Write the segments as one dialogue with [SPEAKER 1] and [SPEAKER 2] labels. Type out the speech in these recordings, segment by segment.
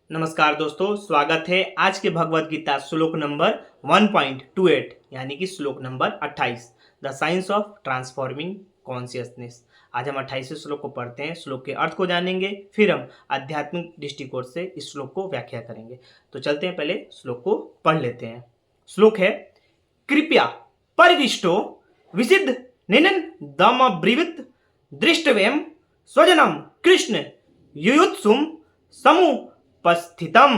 [SPEAKER 1] नमस्कार दोस्तों, स्वागत है आज के भगवत गीता श्लोक नंबर 1.28 यानी कि श्लोक number 28 the science of transforming consciousness. आज हम 28वें श्लोक को पढ़ते हैं, श्लोक के अर्थ को जानेंगे, फिर हम आध्यात्मिक दृष्टिकोण से इस श्लोक को व्याख्या करेंगे। तो चलते हैं, पहले श्लोक को पढ़ लेते हैं। श्लोक है, कृपया परिविष्टो विसिद्ध निनन दम ब्रीवित दृष्टव्यम स्वजनम कृष्ण युयुत्सुम समुपस्थितम।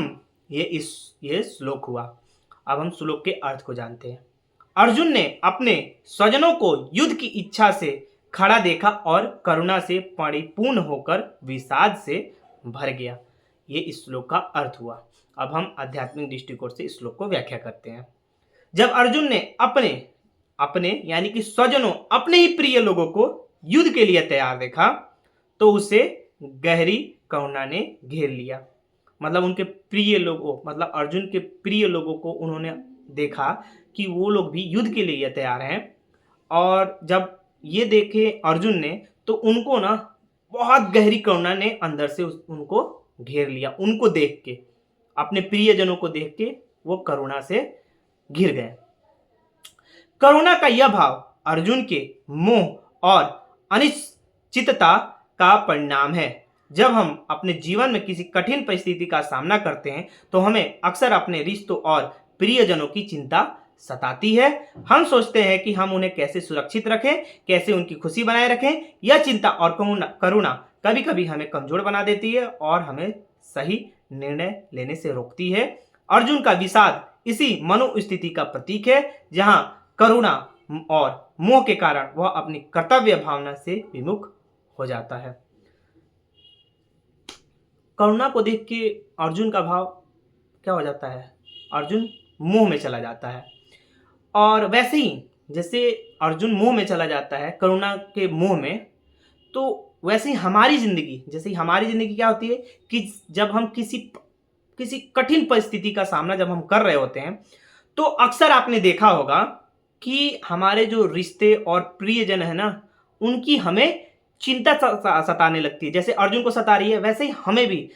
[SPEAKER 1] ये श्लोक हुआ। अब हम श्लोक के अर्थ को जानते हैं। अर्जुन ने अपने स्वजनों को युद्ध की इच्छा से खड़ा देखा और करुणा से परिपूर्ण होकर विषाद से भर गया। ये इस श्लोक का अर्थ हुआ। अब हम आध्यात्मिक दृष्टिकोण से इस श्लोक को व्याख्या करते हैं। जब अर्जुन ने अपने अपने यानी कि स्वजनों, अपने ही प्रिय लोगों को युद्ध के लिए तैयार देखा तो उसे गहरी करुणा ने घेर लिया। मतलब उनके प्रिय लोगों, मतलब अर्जुन के प्रिय लोगों को उन्होंने देखा कि वो लोग भी युद्ध के लिए तैयार हैं, और जब ये देखे अर्जुन ने तो उनको ना बहुत गहरी करुणा ने अंदर से उनको घेर लिया। उनको देख के, अपने प्रियजनों को देख के वो करुणा से घिर गए। करुणा का यह भाव अर्जुन के मोह और अनिश्चितता का परिणाम है। जब हम अपने जीवन में किसी कठिन परिस्थिति का सामना करते हैं तो हमें अक्सर अपने रिश्तों और प्रियजनों की चिंता सताती है। हम सोचते हैं कि हम उन्हें कैसे सुरक्षित रखें, कैसे उनकी खुशी बनाए रखें। यह चिंता और करुणा कभी कभी हमें कमजोर बना देती है और हमें सही निर्णय लेने से रोकती है। अर्जुन का विषाद इसी मनोस्थिति का प्रतीक है, जहां करुणा और मोह के कारण वह अपनी कर्तव्य भावना से विमुख हो जाता है। करुणा को देख के अर्जुन का भाव क्या हो जाता है? अर्जुन मोह में चला जाता है। और वैसे ही जैसे अर्जुन मोह में चला जाता है करुणा के मोह में, तो वैसे ही हमारी जिंदगी क्या होती है कि जब हम किसी कठिन परिस्थिति का सामना जब हम कर रहे होते हैं तो अक्सर आपने देखा होगा कि हमारे जो रिश्ते और प्रियजन है ना, उनकी हमें चिंता सताने लगती है। जैसे अर्जुन को सता रही है, वैसे ही हमें भी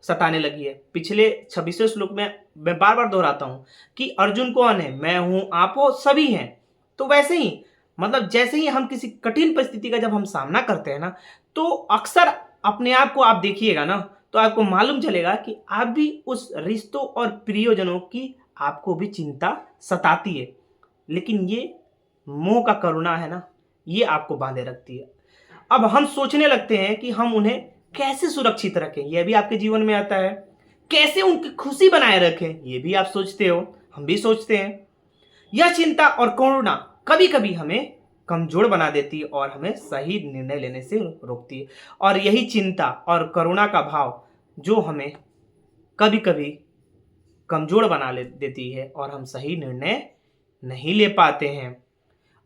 [SPEAKER 1] सताने लगी है। पिछले 26वें श्लोक में मैं बार बार दोहराता हूं कि अर्जुन कौन है? मैं हूं, आप हो, सभी हैं। तो वैसे ही मतलब जैसे ही हम किसी कठिन परिस्थिति का जब हम सामना करते हैं ना, तो अक्सर अपने आप को आप देखिएगा ना, तो आपको मालूम चलेगा कि आप भी उस रिश्तों और प्रियजनों की आपको भी चिंता सताती है। लेकिन ये मोह का करुणा है ना, ये आपको बांधे रखती है। अब हम सोचने लगते हैं कि हम उन्हें कैसे सुरक्षित रखें, यह भी आपके जीवन में आता है। कैसे उनकी खुशी बनाए रखें, यह भी आप सोचते हो, हम भी सोचते हैं। यह चिंता और करुणा कभी कभी हमें कमजोर बना देती है और हमें सही निर्णय लेने से रोकती है। और यही चिंता और करुणा का भाव जो हमें कभी कभी कमजोर बना देती है और हम सही निर्णय नहीं ले पाते हैं।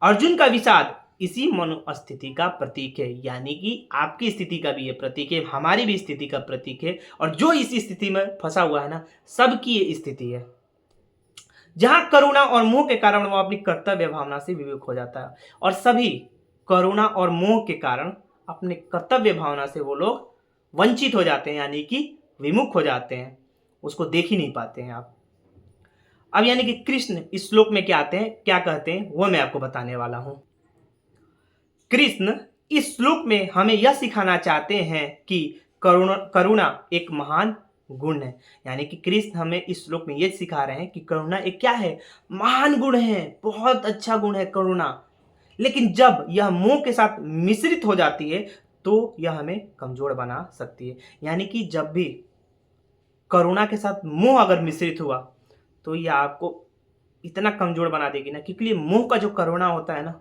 [SPEAKER 1] अर्जुन का विषाद इसी मनोस्थिति का प्रतीक है, यानी कि आपकी स्थिति का भी ये प्रतीक है, हमारी भी स्थिति का प्रतीक है। और जो इस स्थिति में फंसा हुआ है ना, सबकी ये स्थिति है, जहां करुणा और मोह के कारण वो अपनी कर्तव्य भावना से विमुख हो जाता है। और सभी करुणा और मोह के कारण अपने कर्तव्य भावना से वो लोग वंचित हो जाते हैं, यानी कि विमुख हो जाते हैं, उसको देख ही नहीं पाते हैं आप। अब यानी कि कृष्ण इस श्लोक में क्या कहते हैं वो मैं आपको बताने वाला हूं। कृष्ण इस श्लोक में हमें यह सिखाना चाहते हैं कि करुणा एक महान गुण है। यानी कि कृष्ण हमें इस श्लोक में यह सिखा रहे हैं कि करुणा एक क्या है? महान गुण है, बहुत अच्छा गुण है करुणा। लेकिन जब यह मोह के साथ मिश्रित हो जाती है तो यह हमें कमजोर बना सकती है। यानी कि जब भी करुणा के साथ मोह अगर मिश्रित हुआ तो यह आपको इतना कमजोर बना देगी ना, क्योंकि मोह का जो करुणा होता है ना,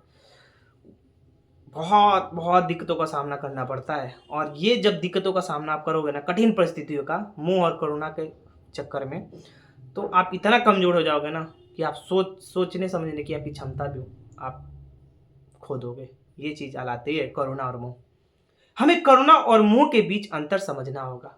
[SPEAKER 1] बहुत बहुत दिक्कतों का सामना करना पड़ता है। और ये जब दिक्कतों का सामना आप करोगे ना, कठिन परिस्थितियों का, मोह और करुणा के चक्कर में, तो आप इतना कमजोर हो जाओगे ना कि आप सोचने समझने की आपकी क्षमता भी आप खो दोगे। ये चीज़ लाती है करुणा और मोह। हमें करुणा और मोह के बीच अंतर समझना होगा।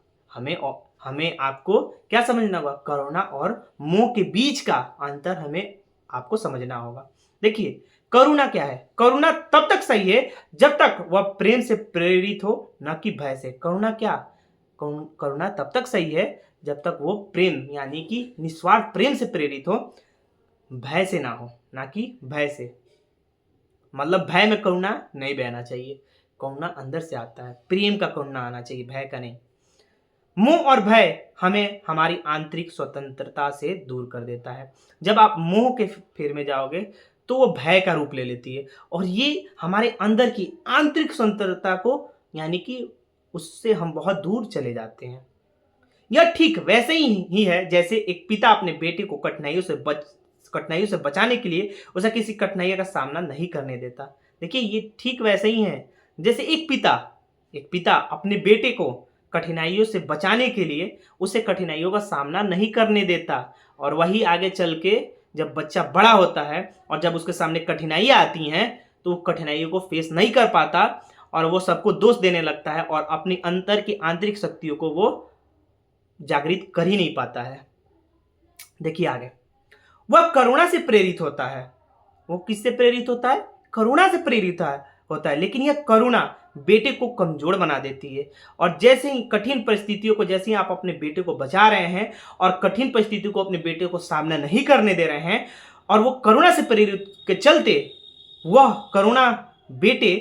[SPEAKER 1] हमें आपको क्या समझना होगा? करुणा और मोह के बीच का अंतर हमें आपको समझना होगा। देखिए, करुणा क्या है? करुणा तब तक सही है जब तक वह प्रेम से प्रेरित हो, न कि भय से। करुणा क्या? करुणा तब तक सही है जब तक वो प्रेम यानी कि निस्वार्थ प्रेम से प्रेरित हो, भय से ना हो, ना कि भय से। मतलब भय में करुणा नहीं बहना चाहिए, करुणा अंदर से आता है, प्रेम का करुणा आना चाहिए, भय का नहीं। मोह और भय हमें हमारी आंतरिक स्वतंत्रता से दूर कर देता है। जब आप मोह के फेर में जाओगे तो वो भय का रूप ले लेती है, और ये हमारे अंदर की आंतरिक स्वतंत्रता को यानी कि उससे हम बहुत दूर चले जाते हैं। यह ठीक वैसे ही है जैसे एक पिता अपने बेटे को कठिनाइयों से बचाने के लिए उसे किसी कठिनाई का सामना नहीं करने देता। देखिए ये ठीक वैसे ही है जैसे एक पिता अपने बेटे को कठिनाइयों से बचाने के लिए उसे कठिनाइयों का सामना नहीं करने देता, और वही आगे चल के जब बच्चा बड़ा होता है और जब उसके सामने कठिनाइयाँ आती हैं तो वो कठिनाइयों को फेस नहीं कर पाता और वो सबको दोष देने लगता है और अपनी अंतर की आंतरिक शक्तियों को वो जागृत कर ही नहीं पाता है। देखिए आगे, वह करुणा से प्रेरित होता है। वो किससे प्रेरित होता है? करुणा से प्रेरित होता है, लेकिन यह करुणा बेटे को कमजोर बना देती है। और जैसे ही कठिन परिस्थितियों को, जैसे ही आप अपने बेटे को बचा रहे हैं और कठिन परिस्थितियों को अपने बेटे को सामना नहीं करने दे रहे हैं, और वो करुणा से प्रेरित के चलते वह करुणा बेटे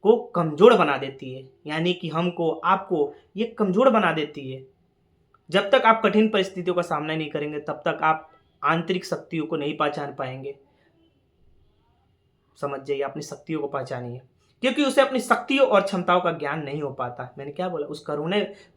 [SPEAKER 1] को कमजोर बना देती है, यानी कि हमको आपको ये कमजोर बना देती है। जब तक आप कठिन परिस्थितियों का सामना नहीं करेंगे तब तक आप आंतरिक शक्तियों को नहीं पहचान पाएंगे। समझ जाइए, अपनी शक्तियों को पहचानिए, क्योंकि उसे अपनी शक्तियों और क्षमताओं का ज्ञान नहीं हो पाता। मैंने क्या बोला? उस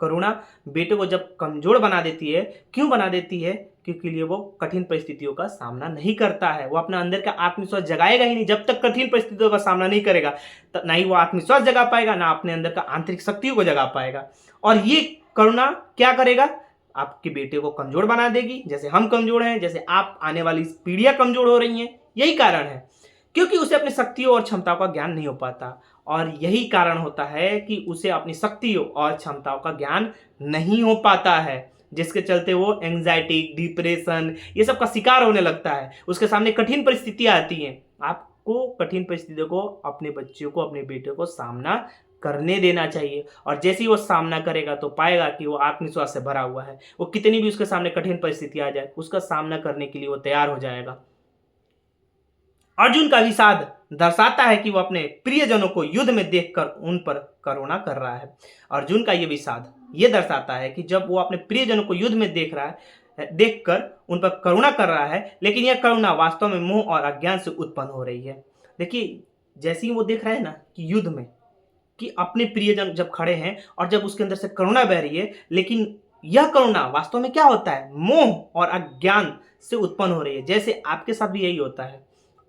[SPEAKER 1] करुणा बेटे को जब कमजोर बना देती है, क्यों बना देती है? क्योंकि लिए वो कठिन परिस्थितियों का सामना नहीं करता है। वो अपना अंदर का आत्मविश्वास जगाएगा ही नहीं। जब तक कठिन परिस्थितियों का सामना नहीं करेगा ना ही वो आत्मविश्वास जगा पाएगा, ना अपने अंदर का आंतरिक शक्तियों को जगा पाएगा। और ये करुणा क्या करेगा? आपके बेटे को कमजोर बना देगी, जैसे हम कमजोर हैं, जैसे आप आने वाली पीढ़ियां कमजोर हो रही हैं। यही कारण है, क्योंकि उसे अपनी शक्तियों और क्षमताओं का ज्ञान नहीं हो पाता। और यही कारण होता है कि उसे अपनी शक्तियों और क्षमताओं का ज्ञान नहीं हो पाता है, जिसके चलते वो एंजाइटी, डिप्रेशन, ये सब का शिकार होने लगता है। उसके सामने कठिन परिस्थितियां आती हैं। आपको कठिन परिस्थितियों को, अपने बच्चों को, अपने बेटे को सामना करने देना चाहिए। और जैसे ही वो सामना करेगा तो पाएगा कि वो आत्मविश्वास से भरा हुआ है। वो कितनी भी उसके सामने कठिन परिस्थिति आ जाए, उसका सामना करने के लिए वो तैयार हो जाएगा। अर्जुन का विषाद दर्शाता है कि वो अपने प्रियजनों को युद्ध में देखकर उन पर करुणा कर रहा है। अर्जुन का ये विषाद ये दर्शाता है कि जब वो अपने प्रियजनों को युद्ध में देखकर उन पर करुणा कर रहा है, लेकिन यह करुणा वास्तव में मोह और अज्ञान से उत्पन्न हो रही है। देखिए, जैसे ही वो देख रहा है ना कि युद्ध में कि अपने प्रियजन जब खड़े हैं और जब उसके अंदर से करुणा बह रही है, लेकिन यह करुणा वास्तव में क्या होता है? मोह और अज्ञान से उत्पन्न हो रही है। जैसे आपके साथ भी यही होता है,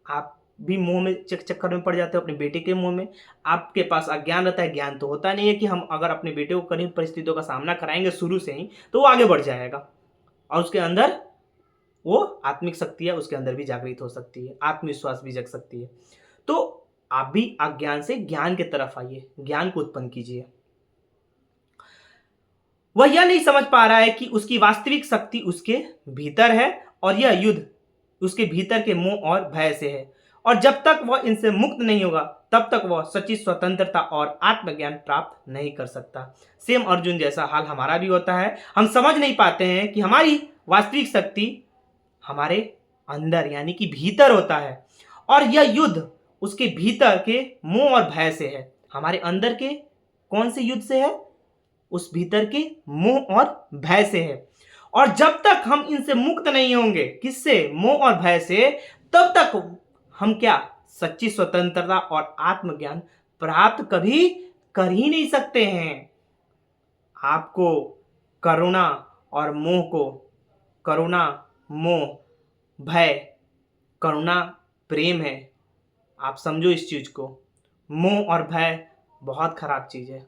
[SPEAKER 1] आप भी मोह में चक्कर में पड़ जाते हो, अपने बेटे के मोह में। आपके पास अज्ञान रहता है, ज्ञान तो होता नहीं है कि हम अगर अपने बेटे को कठिन परिस्थितियों का सामना कराएंगे शुरू से ही तो वो आगे बढ़ जाएगा और उसके अंदर वो आत्मिक शक्ति है, उसके अंदर भी जागृत हो सकती है, आत्मविश्वास भी जग सकती है। तो आप भी अज्ञान से ज्ञान की तरफ आइए, ज्ञान को उत्पन्न कीजिए। वह यह नहीं समझ पा रहा है कि उसकी वास्तविक शक्ति उसके भीतर है और यह युद्ध उसके भीतर के मोह और भय से है। और जब तक वह इनसे मुक्त नहीं होगा तब तक वह सच्ची स्वतंत्रता और आत्मज्ञान प्राप्त नहीं कर सकता। सेम अर्जुन जैसा हाल हमारा भी होता है। हम समझ नहीं पाते हैं कि हमारी वास्तविक शक्ति हमारे अंदर यानी कि भीतर होता है, और यह युद्ध उसके भीतर के मोह और भय से है। हमारे अंदर के कौन से युद्ध से है? उस भीतर के मोह और भय से है। और जब तक हम इनसे मुक्त नहीं होंगे, किससे? मोह और भय से, तब तक हम क्या सच्ची स्वतंत्रता और आत्मज्ञान प्राप्त कभी कर ही नहीं सकते हैं। आपको करुणा और मोह को, करुणा, मोह, भय, करुणा प्रेम है। आप समझो इस चीज को। मोह और भय बहुत खराब चीज है।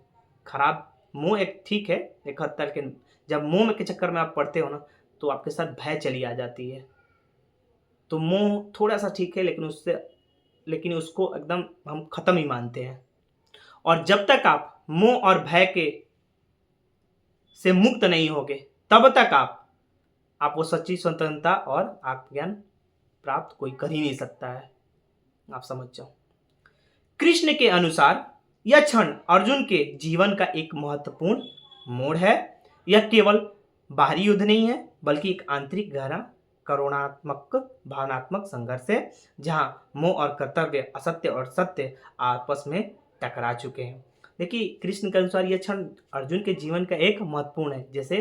[SPEAKER 1] खराब मोह एक ठीक है एक हद तक, लेकिन जब मोह के चक्कर में आप पड़ते हो ना तो आपके साथ भय चली आ जाती है। तो मोह थोड़ा सा ठीक है, लेकिन उसको एकदम हम खत्म ही मानते हैं। और जब तक आप मोह और भय के से मुक्त नहीं होगे तब तक आप वो सच्ची स्वतंत्रता और आत्मज्ञान प्राप्त कोई कर ही नहीं सकता है। आप समझ जाओ। कृष्ण के अनुसार यह क्षण अर्जुन के जीवन का एक महत्वपूर्ण मोड़ है। यह केवल बाहरी युद्ध नहीं है, बल्कि एक आंतरिक गहरा करुणात्मक भावनात्मक संघर्ष है, जहां मोह और कर्तव्य, असत्य और सत्य आपस में टकरा चुके हैं। देखिए, कृष्ण के अनुसार यह क्षण अर्जुन के जीवन का एक महत्वपूर्ण है। जैसे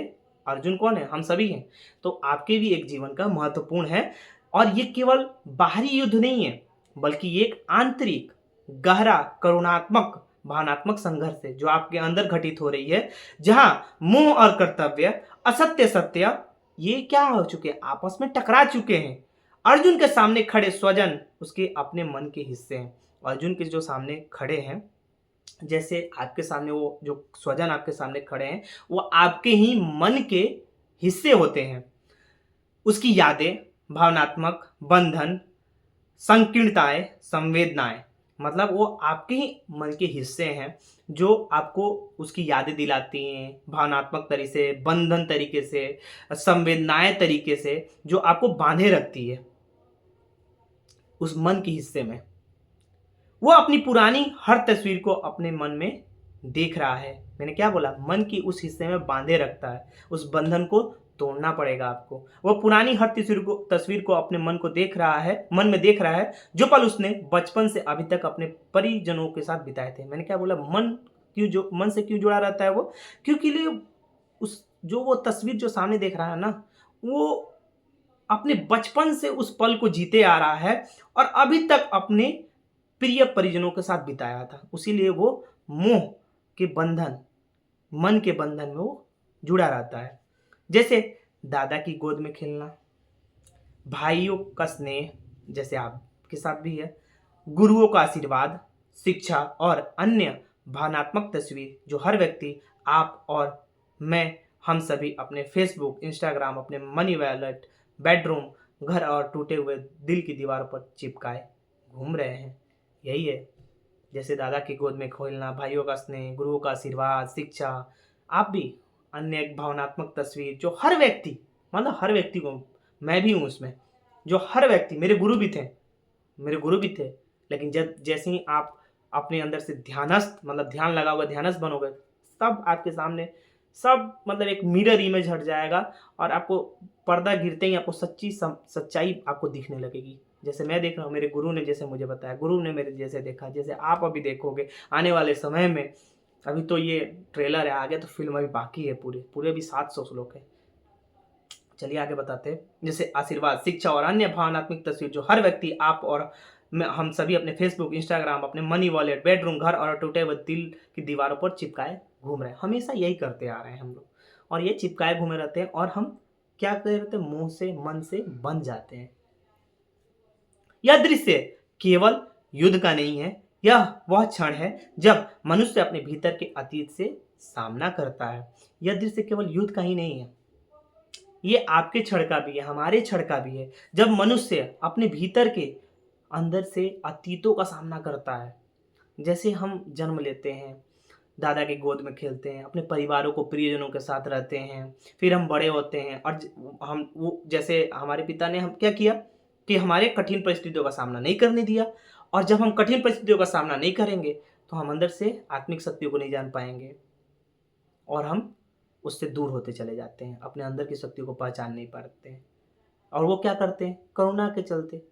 [SPEAKER 1] अर्जुन कौन है? हम सभी हैं। तो आपके भी एक जीवन का महत्वपूर्ण है, और ये केवल बाहरी युद्ध नहीं है, बल्कि ये एक आंतरिक गहरा करुणात्मक भावनात्मक संघर्ष है जो आपके अंदर घटित हो रही है, जहां मोह और कर्तव्य, असत्य सत्य, ये क्या हो चुके हैं? आपस में टकरा चुके हैं। अर्जुन के सामने खड़े स्वजन उसके अपने मन के हिस्से हैं। अर्जुन के जो सामने खड़े हैं, जैसे आपके सामने वो जो स्वजन आपके सामने खड़े हैं, वो आपके ही मन के हिस्से होते हैं। उसकी यादें, भावनात्मक बंधन, संकीर्णताएं, संवेदनाएं, मतलब वो आपके ही मन के हिस्से हैं जो आपको उसकी यादें दिलाती हैं, भावनात्मक तरीके से, बंधन तरीके से, संवेदनाएं तरीके से, जो आपको बांधे रखती है उस मन के हिस्से में। वो अपनी पुरानी हर तस्वीर को अपने मन में देख रहा है। मैंने क्या बोला? मन की उस हिस्से में बांधे रखता है। उस बंधन को तोड़ना पड़ेगा आपको। वो पुरानी हर तस्वीर को अपने मन को देख रहा है, मन में देख रहा है, जो पल उसने बचपन से अभी तक अपने परिजनों के साथ बिताए थे। मैंने क्या बोला? मन से क्यों जुड़ा रहता है वो? क्योंकि लिए उस जो वो तस्वीर जो सामने देख रहा है ना, वो अपने बचपन से उस पल को जीते आ रहा है और अभी तक अपने प्रिय परिजनों के साथ बिताया था। उसीलिए वो मोह के बंधन, मन के बंधन में वो जुड़ा रहता है। जैसे दादा की गोद में खेलना, भाइयों का स्नेह, जैसे आपके साथ भी है, गुरुओं का आशीर्वाद, शिक्षा और अन्य भावनात्मक तस्वीर जो हर व्यक्ति, आप और मैं, हम सभी अपने फेसबुक, इंस्टाग्राम, अपने मनी वॉलेट, बेडरूम, घर और टूटे हुए दिल की दीवारों पर चिपकाए घूम रहे हैं। यही है, जैसे दादा की गोद में खेलना, भाइयों का स्नेह, गुरुओं का आशीर्वाद, शिक्षा। आप भी अन्य एक भावनात्मक तस्वीर जो हर व्यक्ति, मतलब हर व्यक्ति को, मैं भी हूँ उसमें, जो हर व्यक्ति, मेरे गुरु भी थे, लेकिन जब जैसे ही आप अपने अंदर से ध्यानस्थ, मतलब ध्यान लगा हुआ ध्यानस्थ बनोगे, सब आपके सामने, सब मतलब एक मिरर इमेज हट जाएगा और आपको पर्दा गिरते ही आपको सच्चाई आपको दिखने लगेगी। जैसे मैं देख रहा हूँ, मेरे गुरु ने जैसे मुझे बताया, गुरु ने मेरे जैसे देखा, जैसे आप अभी देखोगे आने वाले समय में। अभी तो ये ट्रेलर है, आगे तो फिल्म अभी बाकी है, पूरे पूरे भी 700 श्लोक है। चलिए आगे बताते हैं। जैसे आशीर्वाद, शिक्षा और अन्य भावनात्मक तस्वीर जो हर व्यक्ति, आप और हम सभी अपने फेसबुक, इंस्टाग्राम, अपने मनी वॉलेट, बेडरूम, घर और टूटे हुए दिल की दीवारों पर चिपकाए घूम रहे हैं। हमेशा यही करते आ रहे हैं हम लोग, और ये चिपकाए घूमे रहते हैं, और हम क्या करते रहते हैं? मुंह से, मन से बन जाते हैं। यह दृश्य केवल युद्ध का नहीं है, यह वह क्षण है जब मनुष्य अपने भीतर के अतीत से सामना करता है। यह दृश्य केवल युद्ध का ही नहीं है, ये आपके क्षण का भी है, हमारे क्षण का भी है, जब मनुष्य अपने भीतर के अंदर से अतीतों का सामना करता है। जैसे हम जन्म लेते हैं, दादा की गोद में खेलते हैं, अपने परिवारों को, प्रियजनों के साथ रहते हैं, फिर हम बड़े होते हैं, और हम वो, जैसे हमारे पिता ने हम क्या किया कि हमारे कठिन परिस्थितियों का सामना नहीं करने दिया, और जब हम कठिन परिस्थितियों का सामना नहीं करेंगे तो हम अंदर से आत्मिक शक्तियों को नहीं जान पाएंगे, और हम उससे दूर होते चले जाते हैं, अपने अंदर की शक्तियों को पहचान नहीं पाते हैं। और वो क्या करते हैं? करुणा के चलते,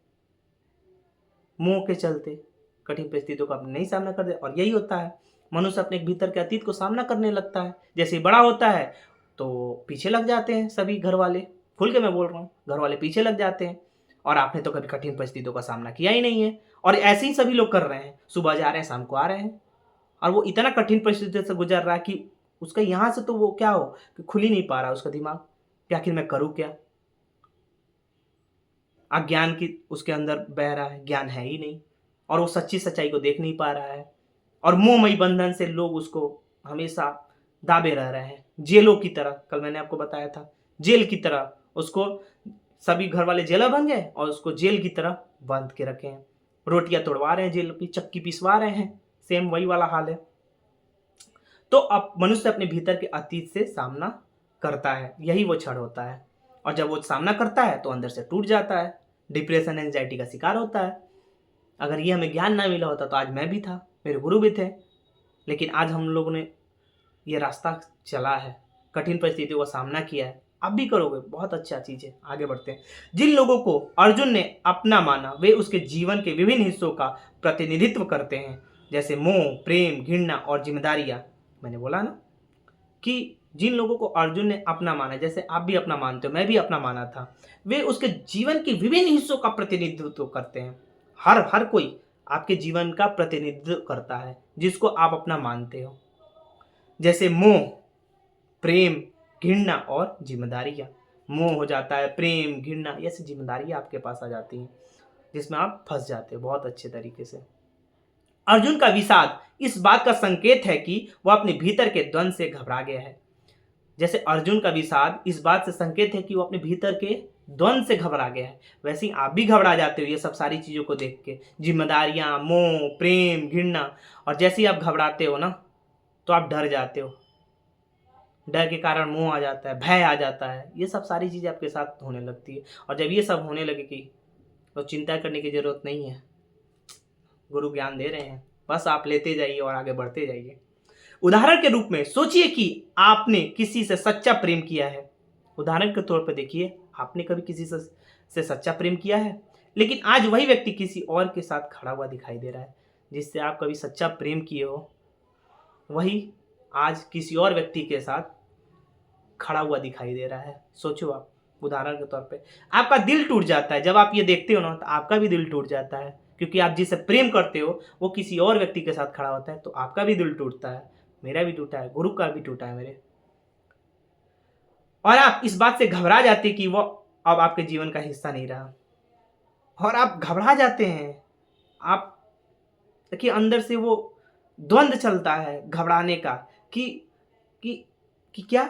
[SPEAKER 1] मोह के चलते कठिन परिस्थितियों का नहीं सामना करते। और यही होता है, मनुष्य अपने भीतर के अतीत को सामना करने लगता है। जैसे ही बड़ा होता है तो पीछे लग जाते हैं सभी घर वाले, खुल के मैं बोल रहा हूँ, घर वाले पीछे लग जाते हैं। और आपने तो कभी कठिन परिस्थितियों का सामना किया ही नहीं है, और ऐसे ही सभी लोग कर रहे हैं, सुबह जा रहे हैं, शाम को आ रहे हैं, और वो इतना कठिन परिस्थिति से गुजर रहा है कि उसका यहाँ से तो वो क्या हो कि खुल ही नहीं पा रहा उसका दिमाग कि आखिर मैं करूँ क्या। अज्ञान की उसके अंदर बह रहा है, ज्ञान है ही नहीं, और वो सच्ची सच्चाई को देख नहीं पा रहा है, और मोहमयी बंधन से लोग उसको हमेशा दाबे रह रहे हैं, जेलों की तरह। कल मैंने आपको बताया था, जेल की तरह उसको सभी घर वाले जेलर बन गए और उसको जेल की तरह बंद के रखे हैं। रोटियां तोड़वा रहे हैं, जेल की चक्की पिसवा रहे हैं, सेम वही वाला हाल है। तो अब मनुष्य अपने भीतर के अतीत से सामना करता है, यही वो क्षण होता है। और जब वो सामना करता है तो अंदर से टूट जाता है, डिप्रेशन, एंजाइटी का शिकार होता है। अगर ये हमें ज्ञान ना मिला होता तो आज मैं भी था, मेरे गुरु भी थे, लेकिन आज हम लोगों ने ये रास्ता चला है, कठिन परिस्थितियों का सामना किया है, आप भी करोगे, बहुत अच्छा चीज़ है। आगे बढ़ते हैं। जिन लोगों को अर्जुन ने अपना माना वे उसके जीवन के विभिन्न हिस्सों का प्रतिनिधित्व करते हैं, जैसे मोह, प्रेम, घृणा और जिम्मेदारियाँ। मैंने बोला ना कि जिन लोगों को अर्जुन ने अपना माना, जैसे आप भी अपना मानते हो, मैं भी अपना माना था, वे उसके जीवन के विभिन्न हिस्सों का प्रतिनिधित्व करते हैं। हर हर कोई आपके जीवन का प्रतिनिधित्व करता है जिसको आप अपना मानते हो, जैसे मोह, प्रेम, घृणा और जिम्मेदारियाँ। मोह हो जाता है, प्रेम, घृणा, ऐसी जिम्मेदारियाँ आपके पास आ जाती हैं जिसमें आप फंस जाते हो बहुत अच्छे तरीके से। अर्जुन का विषाद इस बात का संकेत है कि वह अपने भीतर के द्वंद से घबरा गया है। जैसे अर्जुन का विषाद इस बात से संकेत है कि वो अपने भीतर के द्वंद से घबरा गया है, वैसे ही आप भी घबरा जाते हो ये सब सारी चीज़ों को देख के, जिम्मेदारियाँ, मोह, प्रेम, घृणा। और जैसे ही आप घबराते हो ना तो आप डर जाते हो, डर के कारण मोह आ जाता है, भय आ जाता है, ये सब सारी चीज़ें आपके साथ होने लगती है। और जब ये सब होने लगेगी तो चिंता करने की ज़रूरत नहीं है, गुरु ज्ञान दे रहे हैं, बस आप लेते जाइए और आगे बढ़ते जाइए। उदाहरण के रूप में सोचिए कि आपने किसी से सच्चा प्रेम किया है। उदाहरण के तौर पर देखिए, आपने कभी किसी से सच्चा प्रेम किया है, लेकिन आज वही व्यक्ति किसी और के साथ खड़ा हुआ दिखाई दे रहा है। जिससे आप कभी सच्चा प्रेम किए हो वही आज किसी और व्यक्ति के साथ खड़ा हुआ दिखाई दे रहा है। सोचो आप, उदाहरण के तौर पे आपका दिल टूट जाता है जब आप ये देखते हो ना, तो आपका भी दिल टूट जाता है, क्योंकि आप जिससे प्रेम करते हो वो किसी और व्यक्ति के साथ खड़ा होता है तो आपका भी दिल टूटता है। मेरा भी टूटा है, गुरु का भी टूटा है मेरे। और आप इस बात से घबरा जाते कि वो अब आपके जीवन का हिस्सा नहीं रहा, और आप घबरा जाते हैं। आप देखिए अंदर से वो द्वंद चलता है घबराने का कि कि कि क्या,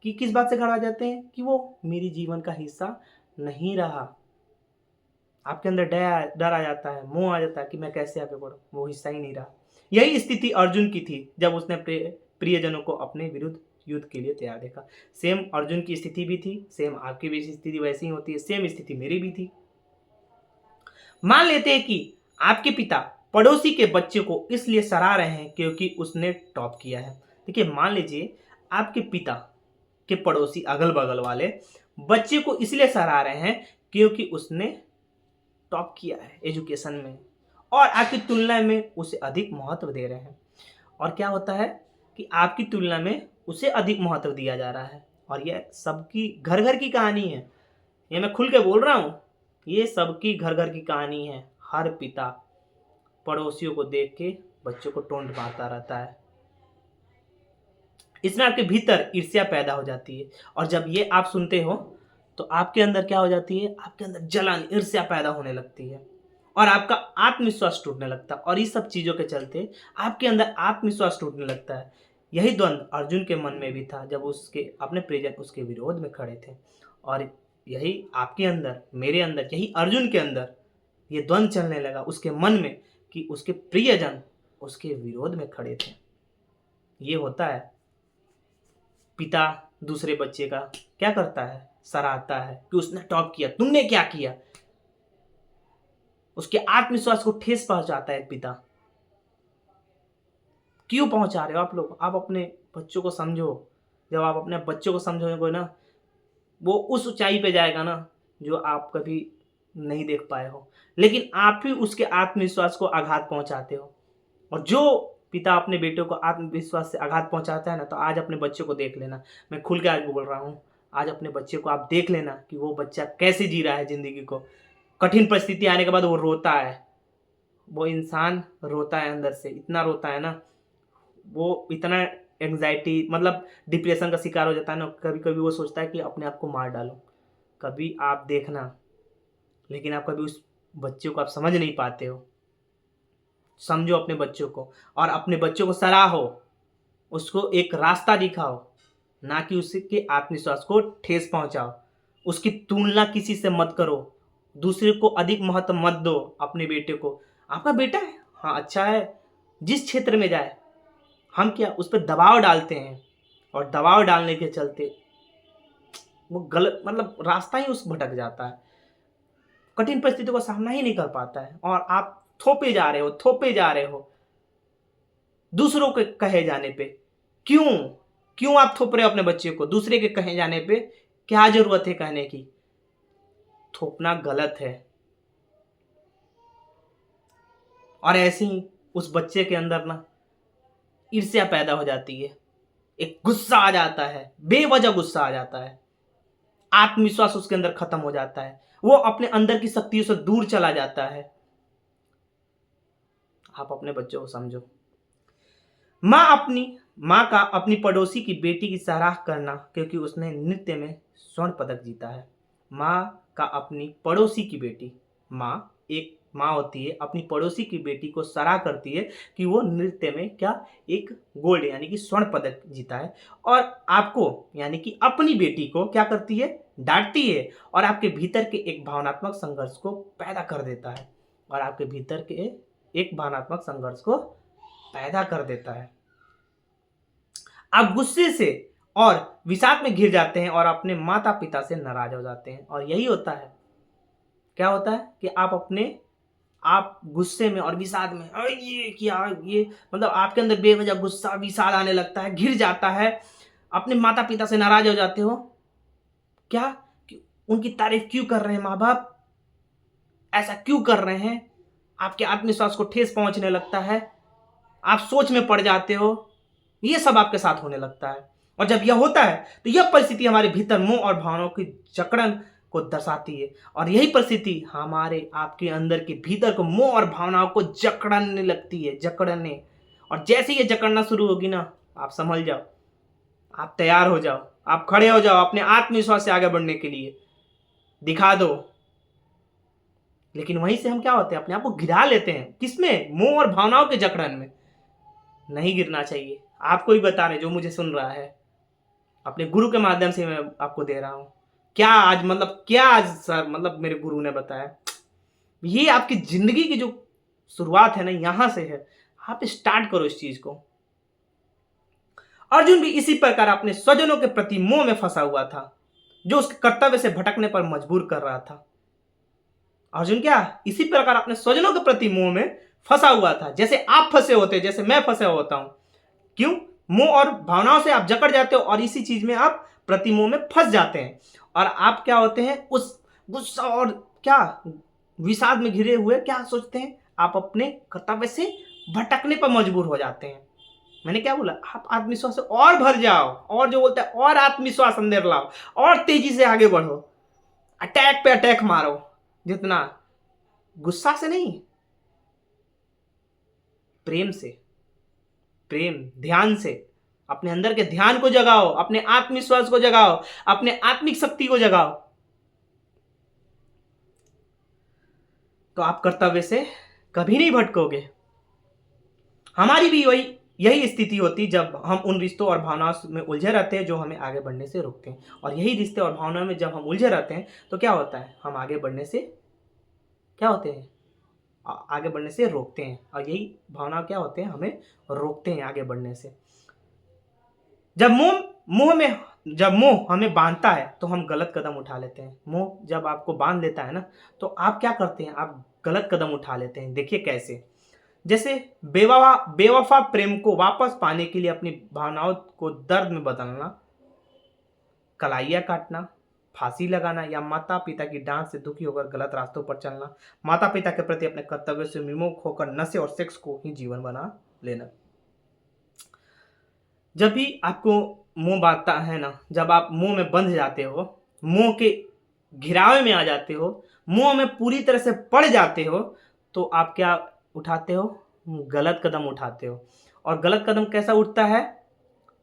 [SPEAKER 1] कि किस बात से घबरा जाते हैं कि वो मेरी जीवन का हिस्सा नहीं रहा। आपके अंदर डर आ जाता है, मोह आ जाता है कि मैं कैसे आगे बढ़ूं, वो हिस्सा ही नहीं रहा। यही स्थिति अर्जुन की थी जब उसने प्रियजनों को अपने विरुद्ध युद्ध के लिए तैयार देखा। सेम अर्जुन की स्थिति भी थी, सेम आपकी भी स्थिति वैसी ही होती है, सेम स्थिति मेरी भी थी। मान लेते हैं कि आपके पिता पड़ोसी के बच्चे को इसलिए सराह रहे हैं क्योंकि उसने टॉप किया है। देखिए मान लीजिए आपके पिता के पड़ोसी अगल बगल वाले बच्चे को इसलिए सराह रहे हैं क्योंकि उसने टॉप किया है एजुकेशन में, और आपकी तुलना में उसे अधिक महत्व दे रहे हैं। और क्या होता है कि आपकी तुलना में उसे अधिक महत्व दिया जा रहा है। और यह सबकी घर घर की कहानी है, ये मैं खुल के बोल रहा हूँ, ये सबकी घर घर की कहानी है। हर पिता पड़ोसियों को देख के बच्चों को टोंट मारता रहता है। इसमें आपके भीतर ईर्ष्या पैदा हो जाती है, और जब ये आप सुनते हो तो आपके अंदर क्या हो जाती है, आपके अंदर जलन, ईर्ष्या पैदा होने लगती है, और आपका आत्मविश्वास टूटने लगता है। और इस सब चीज़ों के चलते आपके अंदर आत्मविश्वास टूटने लगता है। यही द्वंद अर्जुन के मन में भी था जब उसके अपने प्रियजन उसके विरोध में खड़े थे, और यही आपके अंदर, मेरे अंदर, यही अर्जुन के अंदर ये द्वंद चलने लगा उसके मन में कि उसके प्रियजन उसके विरोध में खड़े थे। ये होता है, पिता दूसरे बच्चे का क्या करता है, सराहता है कि उसने टॉप किया, तुमने क्या किया। उसके आत्मविश्वास को ठेस पहुंचाता है पिता। क्यों पहुंचा रहे हो आप लोग? आप अपने बच्चों को समझो। जब आप अपने बच्चों को समझोगे ना, वो उस ऊंचाई पे जाएगा ना जो आप कभी नहीं देख पाए हो, लेकिन आप ही उसके आत्मविश्वास को आघात पहुंचाते हो। और जो पिता अपने बेटे को आत्मविश्वास से आघात पहुंचाता है ना, तो आज अपने बच्चे को देख लेना, मैं खुल के आज बोल रहा हूँ, आज अपने बच्चे को आप देख लेना कि वो बच्चा कैसे जी रहा है ज़िंदगी को। कठिन परिस्थिति आने के बाद वो रोता है, वो इंसान रोता है अंदर से, इतना रोता है ना, वो इतना एंग्जाइटी मतलब डिप्रेशन का शिकार हो जाता है ना, कभी कभी वो सोचता है कि अपने आप को मार डालो। कभी आप देखना, लेकिन आप कभी उस बच्चे को आप समझ नहीं पाते हो। समझो अपने बच्चों को, और अपने बच्चों को सराहो, उसको एक रास्ता दिखाओ, ना कि उसके आत्मविश्वास को ठेस पहुंचाओ। उसकी तुलना किसी से मत करो, दूसरे को अधिक महत्व मत दो। अपने बेटे को, आपका बेटा है, हाँ अच्छा है, जिस क्षेत्र में जाए हम क्या उस पर दबाव डालते हैं, और दबाव डालने के चलते वो गलत मतलब रास्ता ही उस भटक जाता है, कठिन परिस्थितियों का सामना ही नहीं कर पाता है, और आप थोपे जा रहे हो दूसरों के कहे जाने पे। क्यों? क्यों आप थोप रहे हो अपने बच्चे को? दूसरे के कहे जाने पे क्या जरूरत है कहने की? थोपना गलत है। और ऐसे ही उस बच्चे के अंदर ना ईर्ष्या पैदा हो जाती है, एक गुस्सा आ जाता है, बेवजह गुस्सा आ जाता है, आत्मविश्वास उसके अंदर खत्म हो जाता है, वो अपने अंदर की शक्तियों से दूर चला जाता है। आप अपने बच्चों को समझो। माँ का अपनी पड़ोसी की बेटी की सराह करना क्योंकि उसने नृत्य में स्वर्ण पदक जीता है। माँ का अपनी पड़ोसी की बेटी, एक माँ होती है, अपनी पड़ोसी की बेटी को सराह करती है कि वो नृत्य में क्या एक गोल्ड यानी कि स्वर्ण पदक जीता है, और आपको यानी कि अपनी बेटी को क्या करती है? डांटती है, और आपके भीतर के एक भावनात्मक संघर्ष को पैदा कर देता है, और आपके भीतर के एक भावनात्मक संघर्ष को पैदा कर देता है। आप गुस्से से और विषाद में घिर जाते हैं और अपने माता पिता से नाराज हो जाते हैं। और यही होता है, क्या होता है कि आप गुस्से में और विषाद में, अरे ये क्या, ये मतलब आपके अंदर बेवजह गुस्सा विषाद आने लगता है, घिर जाता है, अपने माता पिता से नाराज हो जाते हो। क्या कि उनकी तारीफ क्यों कर रहे हैं माँ बाप, ऐसा क्यों कर रहे हैं? आपके आत्मविश्वास को ठेस पहुंचने लगता है, आप सोच में पड़ जाते हो, ये सब आपके साथ होने लगता है। और जब यह होता है तो यह परिस्थिति हमारे भीतर मोह और भावनाओं की जकड़न को दर्शाती है, और यही परिस्थिति हमारे आपके अंदर के भीतर को मोह और भावनाओं को जकड़ने लगती है, जकड़ने। और जैसे ये जकड़ना शुरू होगी ना, आप समझ जाओ, आप तैयार हो जाओ, आप खड़े हो जाओ अपने आत्मविश्वास से आगे बढ़ने के लिए, दिखा दो। लेकिन वहीं से हम क्या होते हैं, अपने आप को गिरा लेते हैं, किसमें? मोह और भावनाओं के जकड़न में। नहीं गिरना चाहिए। आपको ही बता रहे, जो मुझे सुन रहा है, अपने गुरु के माध्यम से मैं आपको दे रहा हूं। क्या आज सर मतलब मेरे गुरु ने बताया, ये आपकी जिंदगी की जो शुरुआत है ना, यहां से है। आप स्टार्ट करो इस चीज को। अर्जुन भी इसी प्रकार अपने स्वजनों के प्रति मोह में फंसा हुआ था, जो उसके कर्तव्य से भटकने पर मजबूर कर रहा था। अर्जुन क्या इसी प्रकार अपने स्वजनों के प्रति मोह में फंसा हुआ था, जैसे आप फंसे होते, जैसे मैं फंसे होता हूं। क्यों? मोह और भावनाओं से आप जकड़ जाते हो और इसी चीज में आप प्रतिमोह में फंस जाते हैं, और आप क्या होते हैं, उस गुस्सा और क्या विषाद में घिरे हुए क्या सोचते हैं, आप अपने कर्तव्य से भटकने पर मजबूर हो जाते हैं। मैंने क्या बोला? आप आत्मविश्वास से और भर जाओ, और जो बोलते हैं और आत्मविश्वास अंदर लाओ, और तेजी से आगे बढ़ो, अटैक पे अटैक मारो। जितना गुस्सा से नहीं, प्रेम से, प्रेम ध्यान से अपने अंदर के ध्यान को जगाओ, अपने आत्मविश्वास को जगाओ, अपने आत्मिक शक्ति को जगाओ, तो आप कर्तव्य से कभी नहीं भटकोगे। हमारी भी यही स्थिति होती जब हम उन रिश्तों और भावनाओं में उलझे रहते हैं जो हमें आगे बढ़ने से रोकते हैं। और यही रिश्ते और भावनाओं में जब हम उलझे रहते हैं तो क्या होता है, हम आगे बढ़ने से क्या होते हैं, आगे बढ़ने से रोकते हैं। और यही भावना क्या होते हैं, हमें रोकते हैं आगे बढ़ने से। जब मोह हमें बांधता है तो हम गलत कदम उठा लेते हैं। मोह जब आपको बांध लेता है ना, तो आप क्या करते हैं, आप गलत कदम उठा लेते हैं। देखिए कैसे, जैसे बेवफा प्रेम को वापस पाने के लिए अपनी भावनाओं को दर्द में बदलना, कलाइयाँ काटना, फांसी लगाना, या माता पिता की डांट से दुखी होकर गलत रास्तों पर चलना, माता पिता के प्रति अपने कर्तव्य से विमुख होकर नशे और सेक्स को ही जीवन बना लेना। जब भी आपको मुंह बांधता है ना, जब आप मुंह में बंध जाते हो, मुंह के घिरावे में आ जाते हो, मुंह में पूरी तरह से पड़ जाते हो, तो आप क्या उठाते हो, गलत कदम उठाते हो। और गलत कदम कैसा उठता है,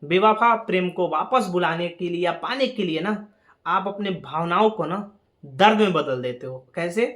[SPEAKER 1] बेवफा प्रेम को वापस बुलाने के लिए या पाने के लिए ना, आप अपने भावनाओं को ना दर्द में बदल देते हो। कैसे?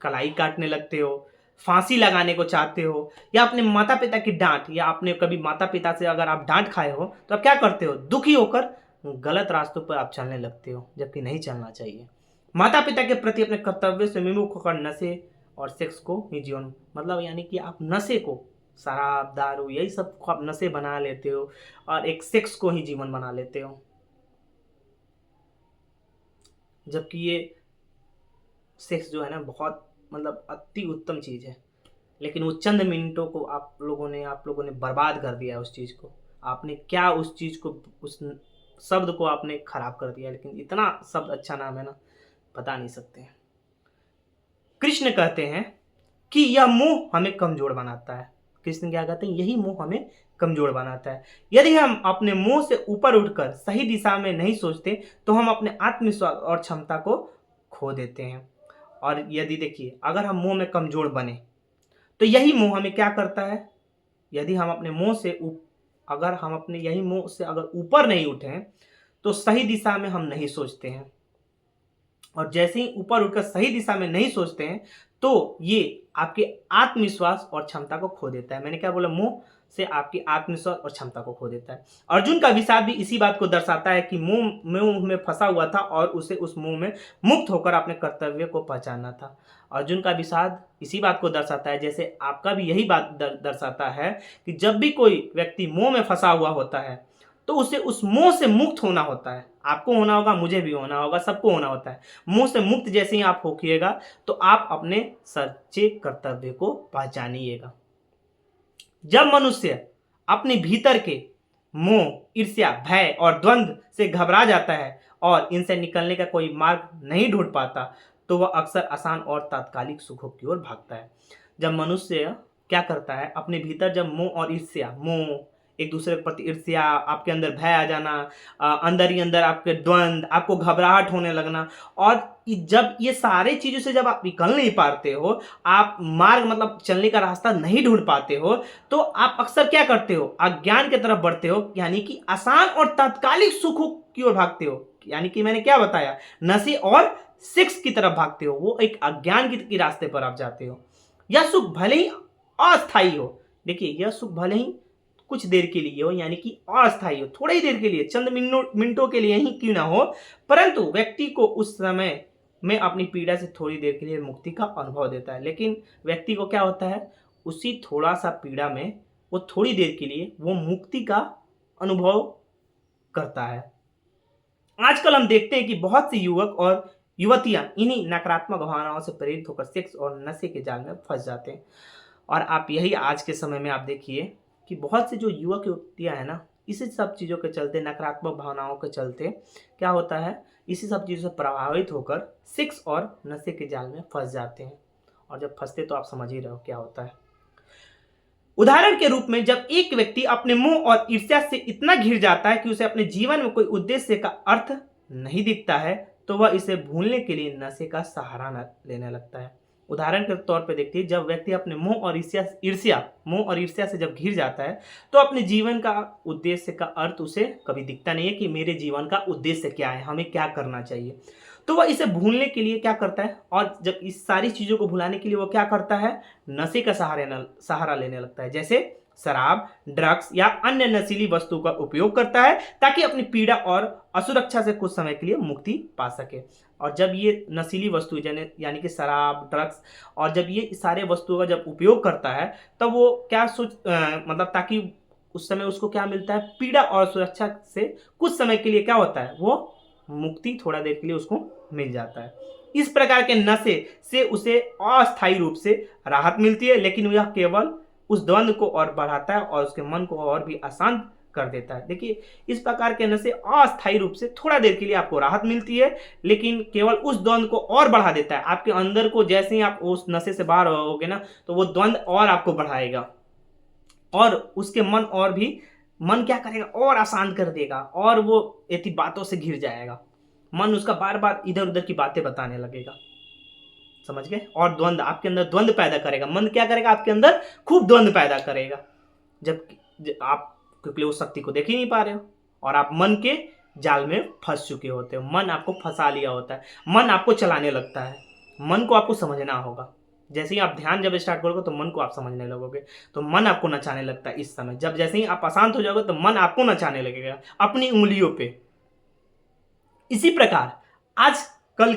[SPEAKER 1] कलाई काटने लगते हो, फांसी लगाने को चाहते हो, या अपने माता पिता की डांट, या आपने कभी माता पिता से अगर आप डांट खाए हो तो आप क्या करते हो, दुखी होकर गलत रास्तों पर आप चलने लगते हो, जबकि नहीं चलना चाहिए। माता पिता के प्रति अपने कर्तव्य से विमुख होकर नशे और सेक्स को ही जीवन, मतलब यानी कि आप नशे को, शराब दारू यही सब को आप नशे बना लेते हो, और एक सेक्स को ही जीवन बना लेते हो। जबकि ये सेक्स जो है ना, बहुत मतलब अति उत्तम चीज़ है, लेकिन वो चंद मिनटों को आप लोगों ने बर्बाद कर दिया है उस चीज़ को। आपने क्या उस चीज़ को, उस शब्द को आपने खराब कर दिया, लेकिन इतना शब्द अच्छा नाम है ना, बता नहीं सकते। कृष्ण कहते हैं कि यह मोह हमें कमजोर बनाता है। कृष्ण क्या कहते हैं, यही मोह हमें कमजोर बनाता है। यदि हम अपने मोह से ऊपर उठकर सही दिशा में नहीं सोचते तो हम अपने आत्मविश्वास और क्षमता को खो देते हैं। और यदि देखिए, अगर हम मोह में कमजोर बने तो यही मोह हमें क्या करता है, यदि हम अपने मोह से अगर हम अपने यही मोह से अगर ऊपर नहीं उठे तो सही दिशा में हम नहीं सोचते हैं, और जैसे ही ऊपर उठकर सही दिशा में नहीं सोचते हैं तो ये आपके आत्मविश्वास और क्षमता को खो देता है। मैंने क्या बोला, मोह से आपकी आत्मविश्वास और क्षमता को खो देता है। अर्जुन का विषाद भी इसी बात को दर्शाता है कि मोह में फंसा हुआ था और उसे उस मोह में मुक्त होकर अपने कर्तव्य को पहचानना था। अर्जुन का विषाद इसी बात को दर्शाता है, जैसे आपका भी यही बात दर्शाता है कि जब भी कोई व्यक्ति मोह में फंसा हुआ होता है तो उसे उस मोह से मुक्त होना होता है। आपको होना होगा, मुझे भी होना होगा, सबको होना होता है। मोह से मुक्त जैसे ही आप होइएगा तो आप अपने सच्चे कर्तव्य को पहचानिएगा। जब मनुष्य अपने भीतर के मोह, ईर्ष्या, भय और द्वंद्व से घबरा जाता है और इनसे निकलने का कोई मार्ग नहीं ढूंढ पाता तो वह अक्सर आसान और तात्कालिक सुखों की ओर भागता है। जब मनुष्य क्या करता है, अपने भीतर जब मोह और ईर्ष्या, मोह, एक दूसरे के प्रति ईर्ष्या, आपके अंदर भय आ जाना, अंदर ही अंदर आपके द्वंद्व, आपको घबराहट होने लगना, और जब ये सारे चीज़ों से जब आप निकल नहीं पाते हो, आप मार्ग मतलब चलने का रास्ता नहीं ढूंढ पाते हो, तो आप अक्सर क्या करते हो, अज्ञान की तरफ बढ़ते हो, यानी कि आसान और तात्कालिक सुखों की ओर भागते हो। यानी कि मैंने क्या बताया, नशे और सेक्स की तरफ भागते हो, वो एक अज्ञान की रास्ते पर आप जाते हो। यह सुख भले ही अस्थायी हो, देखिए यह सुख भले ही कुछ देर के लिए हो, यानी कि अस्थायी हो, थोड़ी ही देर के लिए, चंद मिनटों के लिए ही क्यों ना हो, परंतु व्यक्ति को उस समय में अपनी पीड़ा से थोड़ी देर के लिए मुक्ति का अनुभव देता है। लेकिन व्यक्ति को क्या होता है, उसी थोड़ा सा पीड़ा में वो थोड़ी देर के लिए वो मुक्ति का अनुभव करता है। आजकल हम देखते हैं कि बहुत से युवक और युवतियां इन्हीं नकारात्मक भावनाओं से प्रेरित होकर सेक्स और नशे के जाल में फंस जाते हैं। और आप यही आज के समय में आप देखिए कि बहुत से जो युवक युवतियां हैं ना, इसी सब चीज़ों के चलते, नकारात्मक भावनाओं के चलते क्या होता है, इसी सब चीज़ों से प्रभावित होकर सेक्स और नशे के जाल में फंस जाते हैं। और जब फंसते तो आप समझ ही रहे हो क्या होता है। उदाहरण के रूप में, जब एक व्यक्ति अपने मोह और ईर्ष्या से इतना घिर जाता है कि उसे अपने जीवन में कोई उद्देश्य का अर्थ नहीं दिखता है तो वह इसे भूलने के लिए नशे का सहारा लेने लगता है। उदाहरण के तौर पर देखिए, जब व्यक्ति अपने मोह और ईर्ष्या से जब घिर जाता है तो अपने जीवन का उद्देश्य का अर्थ उसे कभी दिखता नहीं है कि मेरे जीवन का उद्देश्य क्या है, हमें क्या करना चाहिए। तो वह इसे भूलने के लिए क्या करता है, और जब इस सारी चीज़ों को भुलाने के लिए वो क्या करता है, नशे का सहारा लेने लगता है, जैसे शराब, ड्रग्स या अन्य नशीली वस्तु का उपयोग करता है ताकि अपनी पीड़ा और असुरक्षा से कुछ समय के लिए मुक्ति पा सके। और जब ये नशीली वस्तु यानी कि शराब, ड्रग्स, और जब ये सारे वस्तुओं का जब उपयोग करता है तब वो क्या मतलब ताकि उस समय उसको क्या मिलता है, पीड़ा और सुरक्षा से कुछ समय के लिए क्या होता है, वो मुक्ति थोड़ा देर के लिए उसको मिल जाता है। इस प्रकार के नशे से उसे अस्थायी रूप से राहत मिलती है, लेकिन यह केवल उस द्वंद्व को और बढ़ाता है और उसके मन को और भी अशांत कर देता है। देखिए, इस प्रकार के नशे अस्थायी रूप से थोड़ा देर के लिए आपको राहत मिलती है, लेकिन केवल उस द्वंद्व को और बढ़ा देता है। आपके अंदर को जैसे ही आप उस नशे से बाहर होगे ना, तो वो द्वंद्व और आपको बढ़ाएगा और उसके मन क्या करेगा, और अशांत कर देगा, और वो ऐसी बातों से घिर जाएगा। मन उसका बार बार इधर उधर की बातें बताने लगेगा, समझ गए। और द्वंद्व आपके अंदर द्वंद्व पैदा करेगा। मन क्या करेगा, आपके अंदर खूब द्वंद्व पैदा करेगा, जब आप क्योंकि उस शक्ति को देख ही नहीं पा रहे हो और आप मन के जाल में फंस चुके होते हो। मन आपको फंसा लिया होता है, मन आपको चलाने लगता है। मन को आपको समझना होगा। जैसे ही आप ध्यान जब स्टार्ट करोगे तो मन को आप समझने लगोगे, तो मन आपको नचाने लगता है। इस समय जब जैसे ही आप अशांत हो जाओगे तो मन आपको नचाने लगेगा अपनी उंगलियों पे। इसी प्रकार आजकल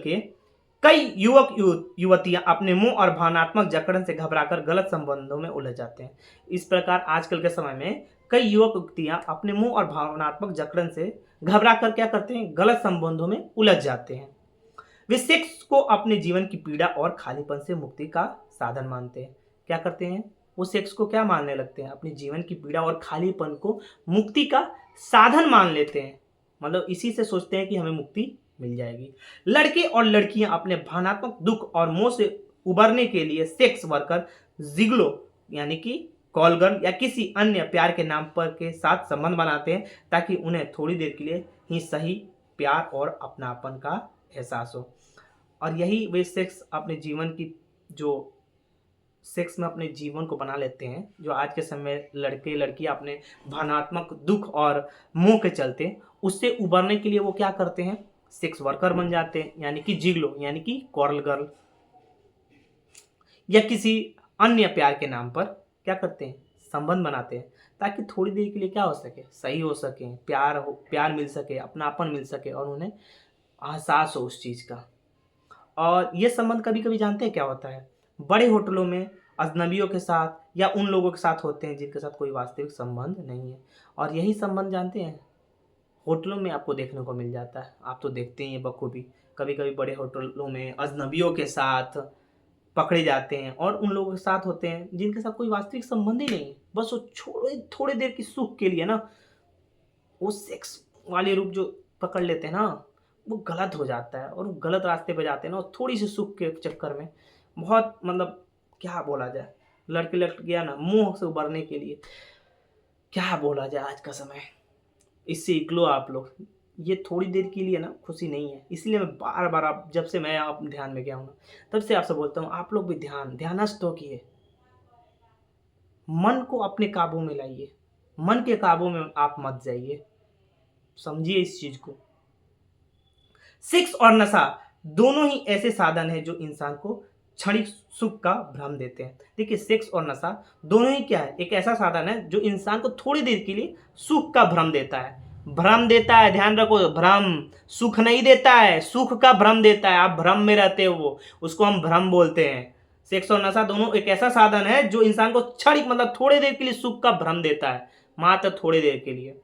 [SPEAKER 1] के कई युवक युवतियां अपने मोह और भावनात्मक जकड़न से घबराकर गलत संबंधों में उलझ जाते हैं। इस प्रकार आजकल के समय में कई युवक युवतियां अपने मोह और भावनात्मक जकड़न से घबराकर क्या करते हैं, गलत संबंधों में उलझ जाते हैं। वे सेक्स को अपने जीवन की पीड़ा और खालीपन से मुक्ति का साधन मानते हैं। क्या करते हैं, वो सेक्स को क्या मानने लगते हैं, अपने जीवन की पीड़ा और खालीपन को मुक्ति का साधन मान लेते हैं। मतलब इसी से सोचते हैं कि हमें मुक्ति मिल जाएगी। लड़के और लड़कियां अपने भावनात्मक दुख और मोह से उबरने के लिए सेक्स वर्कर, जिगलो यानी कि कॉलगर्ल या किसी अन्य प्यार के नाम पर के साथ संबंध बनाते हैं, ताकि उन्हें थोड़ी देर के लिए ही सही प्यार और अपनापन का एहसास हो। और यही वे सेक्स अपने जीवन की जो सेक्स में अपने जीवन को बना लेते हैं, जो आज के समय लड़के लड़कियां अपने भावनात्मक दुख और मोह के चलते उससे उबरने के लिए वो क्या करते हैं, सेक्स वर्कर बन जाते हैं, यानी कि जिगलो यानी कि कॉर्ल गर्ल, या किसी अन्य प्यार के नाम पर क्या करते हैं, संबंध बनाते हैं, ताकि थोड़ी देर के लिए क्या हो सके, सही हो सके, प्यार मिल सके, अपनापन मिल सके और उन्हें एहसास हो उस चीज़ का। और ये संबंध कभी कभी जानते हैं क्या होता है, बड़े होटलों में अजनबियों के साथ या उन लोगों के साथ होते हैं जिनके साथ कोई वास्तविक संबंध नहीं है। और यही संबंध जानते हैं होटलों में आपको देखने को मिल जाता है। आप तो देखते ही हैं बखूबी, कभी कभी बड़े होटलों में अजनबियों के साथ पकड़े जाते हैं और उन लोगों के साथ होते हैं जिनके साथ कोई वास्तविक संबंध ही नहीं है। बस वो थोड़ी देर की सुख के लिए ना वो सेक्स वाले रूप जो पकड़ लेते हैं ना, वो गलत हो जाता है और वो गलत रास्ते पे जाते हैं ना, और थोड़ी सी सुख के चक्कर में बहुत मतलब क्या बोला जाए, लड़के लड़कियां ना मुंह से उबरने के लिए क्या बोला जाए आज का समय, इससे निकलो आप लोग। ये थोड़ी देर के लिए ना खुशी नहीं है। इसलिए मैं बार बार, आप जब से मैं आप ध्यान में गया हूँ ना, तब से आपसे बोलता हूँ आप लोग भी ध्यानस्थ होइए, मन को अपने काबू में लाइए, मन के काबू में आप मत जाइए, समझिए इस चीज को। सेक्स और नशा दोनों ही ऐसे साधन हैं जो इंसान को क्षणिक सुख का भ्रम देते हैं। देखिए सेक्स और नशा दोनों ही क्या है, एक ऐसा साधन है जो इंसान को थोड़ी देर के लिए सुख का भ्रम देता है। भ्रम देता है, ध्यान रखो, भ्रम, सुख नहीं देता है, सुख का भ्रम देता है। आप भ्रम में रहते हो, वो उसको हम भ्रम बोलते हैं। सेक्स और नशा दोनों एक ऐसा साधन है जो इंसान को क्षणिक मतलब थोड़ी देर के लिए सुख का भ्रम देता है, मात्र थोड़ी देर के लिए।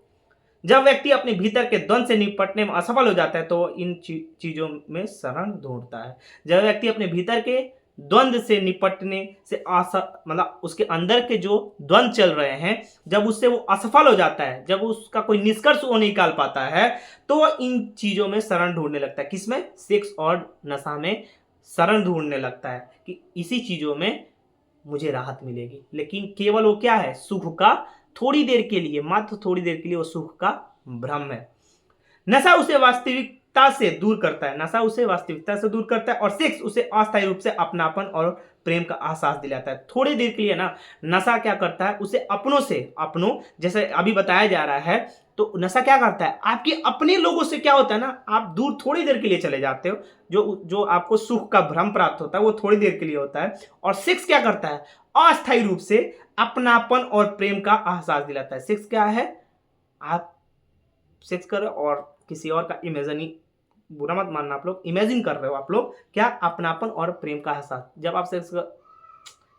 [SPEAKER 1] जब व्यक्ति अपने भीतर के द्वंद से निपटने में असफल हो जाता है तो इन चीजों में शरण ढूंढता है। जब व्यक्ति अपने भीतर के द्वंद से निपटने से मतलब उसके अंदर के जो द्वंद चल रहे हैं, जब उससे वो असफल हो जाता है, जब उसका कोई निष्कर्ष वो निकाल पाता है, तो वह इन चीजों में शरण ढूंढने लगता है। किसमें? सेक्स और नशा में शरण ढूंढने लगता है कि इसी चीजों में मुझे राहत मिलेगी। लेकिन केवल वो क्या है, सुख का थोड़ी देर के लिए, मात्र थोड़ी देर के लिए वो सुख का भ्रम है। नशा उसे वास्तविकता से दूर करता है, नशा उसे वास्तविकता से दूर करता है, और सेक्स उसे अस्थायी रूप से अपनापन और प्रेम का एहसास दिलाता है। थोड़ी देर के लिए ना नशा क्या करता है, उसे अपनों जैसे अभी बताया जा रहा है, तो नशा क्या करता है, आपके अपने लोगों से क्या होता है ना, आप दूर थोड़ी देर के लिए चले जाते हो। जो आपको सुख का भ्रम प्राप्त होता है वो थोड़ी देर के लिए होता है। और सेक्स क्या करता है, अस्थायी रूप से अपनापन और प्रेम का एहसास दिलाता है। सेक्स क्या है, आप सेक्स कर रहे हो और किसी और का इमेजिन, बुरा मत मानना, आप लोग इमेजिन कर रहे हो, आप लोग क्या, अपनापन और प्रेम का एहसास। जब आप सेक्स कर,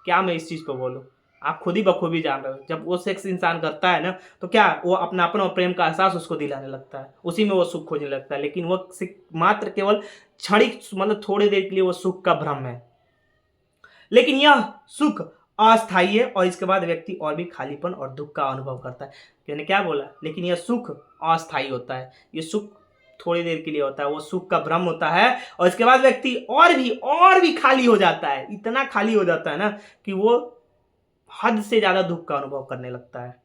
[SPEAKER 1] क्या मैं इस चीज पर बोलूं, आप खुद ही बखूबी जान रहे हो, जब वो सेक्स इंसान करता है ना, तो क्या वो अपनापन और प्रेम का एहसास उसको दिलाने लगता है, उसी में वो सुख खोजने लगता है। लेकिन वो मात्र केवल क्षणिक मतलब थोड़ी देर के लिए वो सुख का भ्रम है। लेकिन यह सुख अस्थायी है और इसके बाद व्यक्ति और भी खालीपन और दुख का अनुभव करता है। मैंने क्या बोला, लेकिन यह सुख अस्थायी होता है, ये सुख थोड़ी देर के लिए होता है, वो सुख का भ्रम होता है, और इसके बाद व्यक्ति और भी खाली हो जाता है, इतना खाली हो जाता है ना कि वो हद से ज्यादा दुख का अनुभव करने लगता है।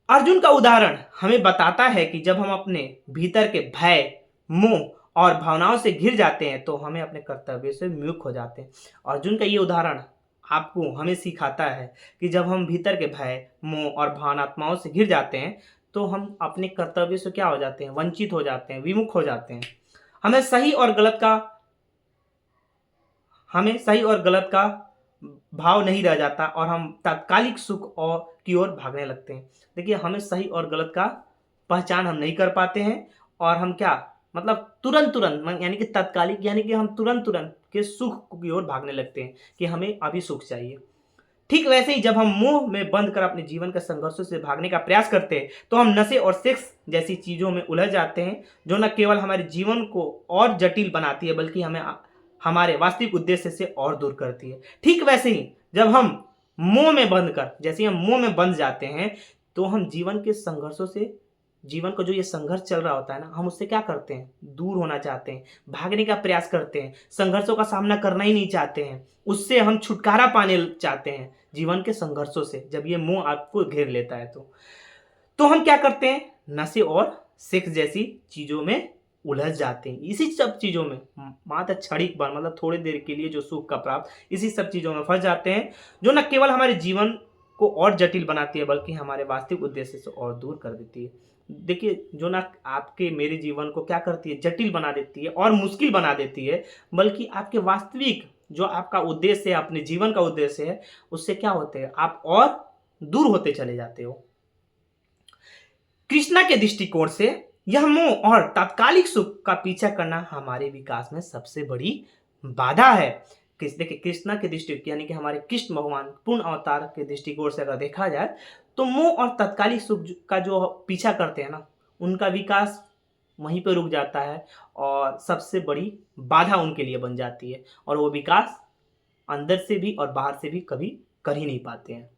[SPEAKER 1] अर्जुन का उदाहरण हमें बताता है कि जब हम अपने भीतर के भय, मोह और भावनाओं से घिर जाते हैं तो हमें अपने कर्तव्य से विमुख हो जाते हैं। अर्जुन का ये उदाहरण आपको हमें सिखाता है कि जब हम भीतर के भय, मोह और भावनात्माओं से घिर जाते हैं तो हम अपने कर्तव्य से क्या हो जाते हैं, वंचित हो जाते हैं, विमुख हो जाते हैं। हमें सही और गलत का भाव नहीं रह जाता और हम तात्कालिक सुख की ओर भागने लगते हैं। देखिए, हमें सही और गलत का पहचान हम नहीं कर पाते हैं और हम क्या मतलब तुरंत यानी कि तात्कालिक, यानी कि हम तुरंत के सुख की ओर भागने लगते हैं कि हमें अभी सुख चाहिए। ठीक वैसे ही जब हम मोह में बंद कर अपने जीवन के संघर्षों से भागने का प्रयास करते हैं तो हम नशे और सेक्स जैसी चीजों में उलझ जाते हैं, जो न केवल हमारे जीवन को और जटिल बनाती है बल्कि हमें हमारे वास्तविक उद्देश्य से और दूर करती है। ठीक वैसे ही जब हम मोह में बंध कर, जैसे हम मोह में बंध जाते हैं, तो हम जीवन के संघर्षों से, जीवन का जो ये संघर्ष चल रहा होता है ना, हम उससे क्या करते हैं, दूर होना चाहते हैं, भागने का प्रयास करते हैं, संघर्षों का सामना करना ही नहीं चाहते हैं, उससे हम छुटकारा पाने चाहते हैं जीवन के संघर्षों से। जब ये मोह आपको घेर लेता है तो हम क्या करते हैं, नशे और सेक्स जैसी चीजों में उलझ जाते हैं। इसी सब चीजों में मात्र क्षणिक बार, मतलब थोड़ी देर के लिए जो सुख का प्राप्त, इसी सब चीजों में फंस जाते हैं, जो न केवल हमारे जीवन को और जटिल बनाती है बल्कि हमारे वास्तविक उद्देश्य से और दूर कर देती है। देखिए, जो ना आपके मेरे जीवन को क्या करती है, जटिल बना देती है और मुश्किल बना देती है, बल्कि आपके वास्तविक जो आपका उद्देश्य है, अपने जीवन का उद्देश्य है, उससे क्या होते हैं, आप और दूर होते चले जाते हो। कृष्णा के दृष्टिकोण से यह मोह और तात्कालिक सुख का पीछा करना हमारे विकास में सबसे बड़ी बाधा है। देखिए, कृष्णा के दृष्टि यानी कि हमारे कृष्ण भगवान पूर्ण अवतार के दृष्टिकोण से अगर देखा जाए तो मोह और तात्कालिक सुख का जो पीछा करते हैं ना, उनका विकास वहीं पर रुक जाता है और सबसे बड़ी बाधा उनके लिए बन जाती है, और वो विकास अंदर से भी और बाहर से भी कभी कर ही नहीं पाते हैं।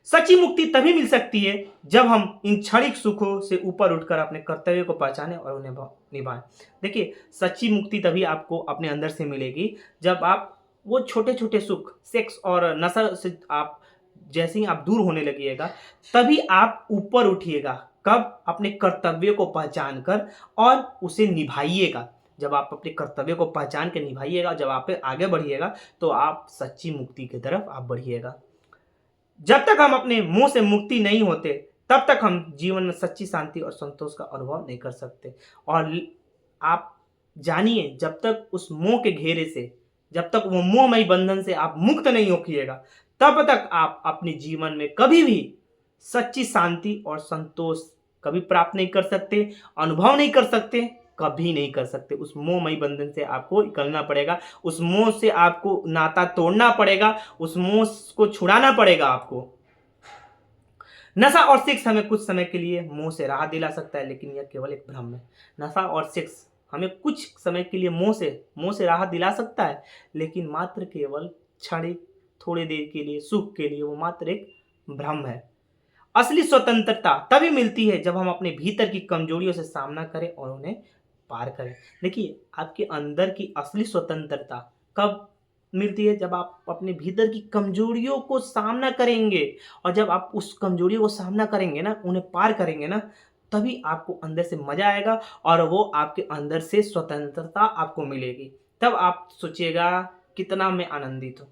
[SPEAKER 1] सच्ची मुक्ति तभी मिल सकती है जब हम इन क्षणिक सुखों से ऊपर उठकर अपने कर्तव्य को पहचानें और उन्हें निभाएं। देखिए, सच्ची मुक्ति तभी आपको अपने अंदर से मिलेगी जब आप वो छोटे छोटे सुख, सेक्स और नशा से आप जैसे ही आप दूर होने लगिएगा, तभी आप ऊपर उठिएगा। कब? अपने कर्तव्य को पहचान कर और उसे निभाइएगा। जब आप अपने कर्तव्य को पहचान के निभाइएगा, जब आप आगे बढ़िएगा, तो आप सच्ची मुक्ति की तरफ आप बढ़िएगा। जब तक हम अपने मोह से मुक्ति नहीं होते, तब तक हम जीवन में सच्ची शांति और संतोष का अनुभव नहीं कर सकते। और आप जानिए, जब तक उस मोह के घेरे से, जब तक वो मोहमयी बंधन से आप मुक्त नहीं होइएगा, तब तक आप अपने जीवन में कभी भी सच्ची शांति और संतोष कभी प्राप्त नहीं कर सकते, अनुभव नहीं कर सकते, कभी नहीं कर सकते। उस मोहमयी बंधन से आपको निकलना पड़ेगा, उस मोह से आपको नाता तोड़ना पड़ेगा, उस मोह को छुड़ाना पड़ेगा आपको। नशा और सेक्स हमें कुछ समय के लिए मोह से राहत दिला सकता है, लेकिन यह केवल एक भ्रम है। नशा और सेक्स हमें कुछ समय के लिए मोह से राहत दिला सकता है, लेकिन मात्र केवल क्षणिक, थोड़ी देर के लिए, सुख के लिए, वो मात्र एक भ्रम है। असली स्वतंत्रता तभी मिलती है जब हम अपने भीतर की कमजोरियों से सामना करें और उन्हें पार करें। देखिए, आपके अंदर की असली स्वतंत्रता कब मिलती है? जब आप अपने भीतर की कमजोरियों को सामना करेंगे, और जब आप उस कमजोरियों को सामना करेंगे ना, उन्हें पार करेंगे ना, तभी आपको अंदर से मजा आएगा और वो आपके अंदर से स्वतंत्रता आपको मिलेगी। तब आप सोचिएगा कितना मैं आनंदित हूं।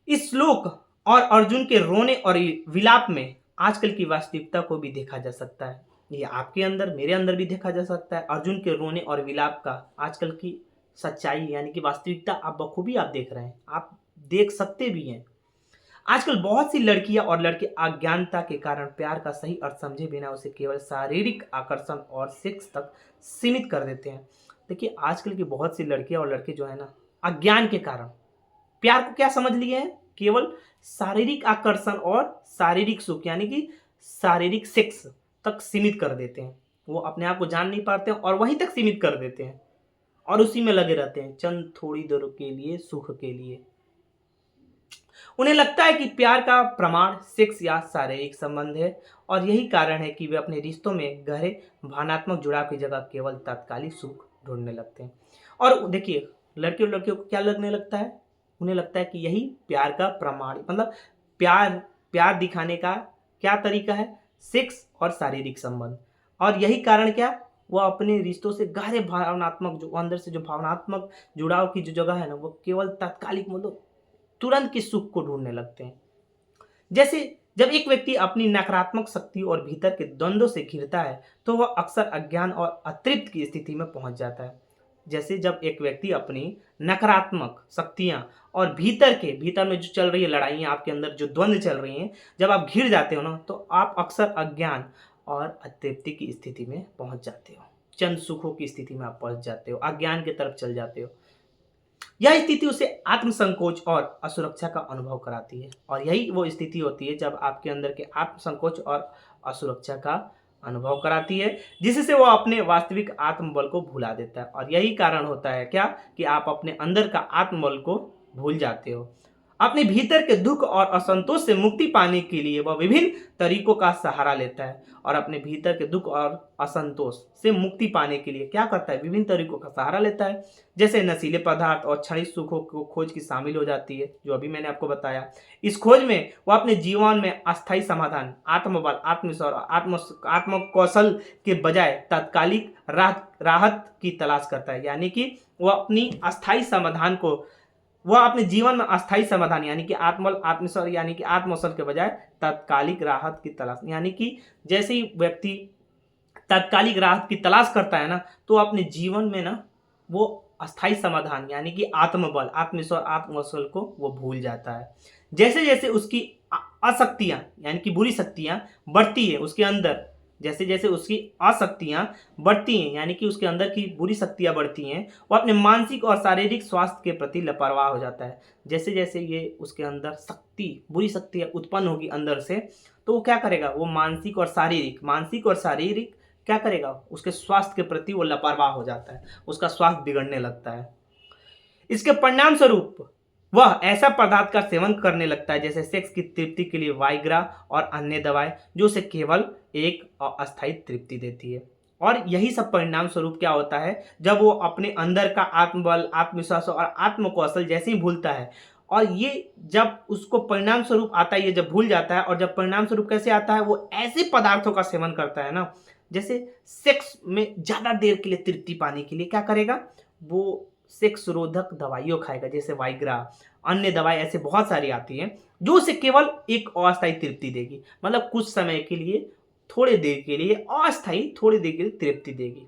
[SPEAKER 1] इस श्लोक और अर्जुन के रोने और विलाप में आजकल की वास्तविकता को भी देखा जा सकता है। ये आपके अंदर, मेरे अंदर भी देखा जा सकता है। अर्जुन के रोने और विलाप का आजकल की सच्चाई यानी कि वास्तविकता आप बखूबी आप देख रहे हैं, आप देख सकते भी हैं। आजकल बहुत सी लड़कियां और लड़के अज्ञानता के कारण प्यार का सही अर्थ समझे बिना उसे केवल शारीरिक आकर्षण और सेक्स तक सीमित कर देते हैं। देखिए, आजकल की बहुत सी लड़कियां और लड़के जो है ना, अज्ञान के कारण प्यार को क्या समझ लिए हैं, केवल शारीरिक आकर्षण और शारीरिक सुख यानी कि शारीरिक सेक्स तक सीमित कर देते हैं। वो अपने आप को जान नहीं पाते हैं और वहीं तक सीमित कर देते हैं और उसी में लगे रहते हैं, चंद थोड़ी देर के लिए, सुख के लिए। उन्हें लगता है कि प्यार का प्रमाण सेक्स या शारीरिक संबंध है, और यही कारण है कि वे अपने रिश्तों में गहरे भावनात्मक जुड़ाव की जगह केवल तात्कालिक सुख ढूंढने लगते हैं। और देखिए, लड़के और लड़कियों को क्या लगने लगता है, उन्हें लगता है कि यही प्यार का प्रमाण, मतलब प्यार दिखाने का क्या तरीका है, सेक्स और शारीरिक संबंध। और यही कारण क्या, वो अपने रिश्तों से गहरे भावनात्मक, जो अंदर से जो भावनात्मक जुड़ाव की जो जगह है ना, वो केवल तात्कालिक, मतलब तुरंत के सुख को ढूंढने लगते हैं। जैसे जब एक व्यक्ति अपनी नकारात्मक शक्ति और भीतर के द्वंद्व से घिरता है, तो वह अक्सर अज्ञान और अतृप्त की स्थिति में पहुंच जाता है। जैसे जब एक व्यक्ति अपनी नकारात्मक शक्तियां और भीतर में जो चल रही है लड़ाइयां, आपके अंदर जो द्वंद्व चल रही हैं, जब आप घिर जाते हो ना, तो आप अक्सर अज्ञान और अतृप्ति की स्थिति में पहुंच जाते हो, चंद सुखों की स्थिति में आप पहुंच जाते हो, अज्ञान की तरफ चल जाते हो। यह स्थिति उसे आत्मसंकोच और असुरक्षा का अनुभव कराती है, और यही वो स्थिति होती है जब आपके अंदर के आत्मसंकोच और असुरक्षा का अनुभव कराती है, जिससे वो अपने वास्तविक आत्मबल को भुला देता है। और यही कारण होता है क्या, कि आप अपने अंदर का आत्मबल को भूल जाते हो। अपने भीतर के दुख और असंतोष से मुक्ति पाने के लिए वह विभिन्न तरीकों का सहारा लेता है, और अपने भीतर के दुख और असंतोष से मुक्ति पाने के लिए क्या करता है, विभिन्न तरीकों का सहारा लेता है। जैसे नशीले पदार्थ और क्षणिक सुखों को खोज की शामिल हो जाती है, जो अभी मैंने आपको बताया। इस खोज में वह अपने जीवन में अस्थायी समाधान, आत्मबल, आत्मविश्वास और आत्म कौशल के बजाय तात्कालिक राहत की तलाश करता है। यानी कि वह अपनी अस्थायी समाधान को, वह अपने जीवन में अस्थायी समाधान यानी कि आत्मबल, आत्मविश्वास यानी कि आत्मकौशल के बजाय तात्कालिक राहत की तलाश, यानी कि जैसे ही व्यक्ति तात्कालिक राहत की तलाश करता है ना, तो अपने जीवन में ना वो अस्थायी समाधान यानी कि आत्मबल, आत्मविश्वास, आत्मकौशल को वो भूल जाता है। जैसे जैसे उसकी अशक्तियाँ यानी कि बुरी शक्तियाँ बढ़ती है उसके अंदर, जैसे जैसे उसकी अशक्तियाँ बढ़ती हैं यानी कि उसके अंदर की बुरी शक्तियाँ बढ़ती हैं, वो अपने मानसिक और शारीरिक स्वास्थ्य के प्रति लापरवाह हो जाता है। जैसे जैसे ये उसके अंदर शक्ति, बुरी शक्तियाँ उत्पन्न होगी अंदर से, तो वो क्या करेगा, वो मानसिक और शारीरिक क्या करेगा, उसके स्वास्थ्य के प्रति वो लापरवाह हो जाता है, उसका स्वास्थ्य बिगड़ने लगता है। इसके परिणाम स्वरूप वह ऐसा पदार्थ का सेवन करने लगता है जैसे सेक्स की तृप्ति के लिए वाइग्रा और अन्य दवाएं, जो उसे केवल एक अस्थायी तृप्ति देती है। और यही सब परिणाम स्वरूप क्या होता है, जब वो अपने अंदर का आत्मबल, आत्मविश्वास और आत्मकौशल जैसे ही भूलता है, और ये जब उसको परिणाम स्वरूप आता है, ये जब भूल जाता है, और जब परिणाम स्वरूप कैसे आता है, वो ऐसे पदार्थों का सेवन करता है ना, जैसे सेक्स में ज़्यादा देर के लिए तृप्ति पाने के लिए क्या करेगा, वो सेक्स रोधक दवाइयों खाएगा, जैसे वाइग्रा, अन्य दवाई ऐसे बहुत सारी आती हैं जो उसे केवल एक अस्थायी तृप्ति देगी, मतलब कुछ समय के लिए, थोड़े देर के लिए अस्थायी, थोड़ी देर के लिए तृप्ति देगी।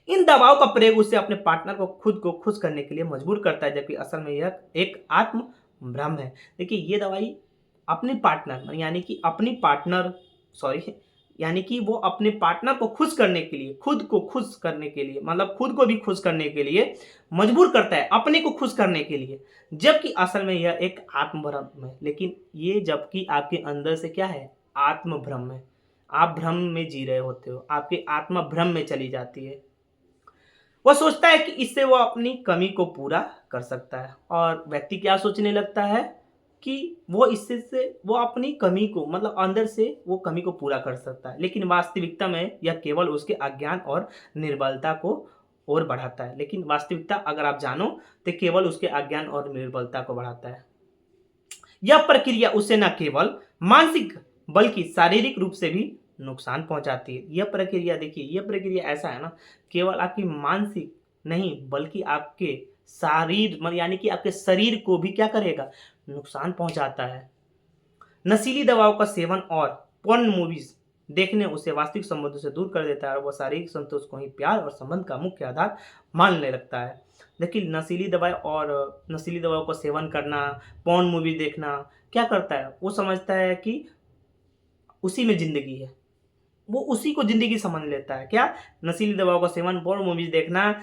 [SPEAKER 1] इन दवाओं का प्रयोग उसे अपने पार्टनर को खुद को खुश करने के लिए मजबूर करता है, जबकि असल में यह एक आत्म भ्रम है। देखिए ये दवाई अपने पार्टनर यानी कि अपनी पार्टनर सॉरी यानी कि वो अपने पार्टनर को खुश करने के लिए, खुद को खुश करने के लिए, मतलब खुद को भी खुश करने के लिए मजबूर करता है, अपने को खुश करने के लिए, जबकि असल में यह एक आत्मभ्रम है। लेकिन ये जबकि आपके अंदर से क्या है, आत्मभ्रम है। आप भ्रम में जी रहे होते हो, आपकी आत्मा भ्रम में चली जाती है। वह सोचता है कि इससे वो अपनी कमी को पूरा कर सकता है, और व्यक्ति क्या सोचने लगता है कि वो इससे से वो अपनी कमी को, मतलब अंदर से वो कमी को पूरा कर सकता है, लेकिन वास्तविकता में यह केवल उसके अज्ञान और निर्बलता को और बढ़ाता है। लेकिन वास्तविकता अगर आप जानो तो केवल उसके अज्ञान और निर्बलता को बढ़ाता है। यह प्रक्रिया उसे न केवल मानसिक बल्कि शारीरिक रूप से भी नुकसान पहुंचाती है। यह प्रक्रिया देखिए, यह प्रक्रिया ऐसा है ना, केवल आपकी मानसिक नहीं बल्कि आपके शारीर मतलब यानी कि आपके शरीर को भी क्या करेगा, नुकसान पहुंचाता है। नशीली दवाओं का सेवन और पोर्न मूवीज देखने उसे वास्तविक संबंधों से दूर कर देता है, और वह शारीरिक संतोष को ही प्यार और संबंध का मुख्य आधार मानने लगता है। देखिए नशीली दवाओं का सेवन करना, पोर्न मूवी देखना क्या करता है, वो समझता है कि उसी में जिंदगी है, वो उसी को जिंदगी समझ लेता है। क्या, नशीली दवाओं का सेवन, पोर्न मूवीज देखना,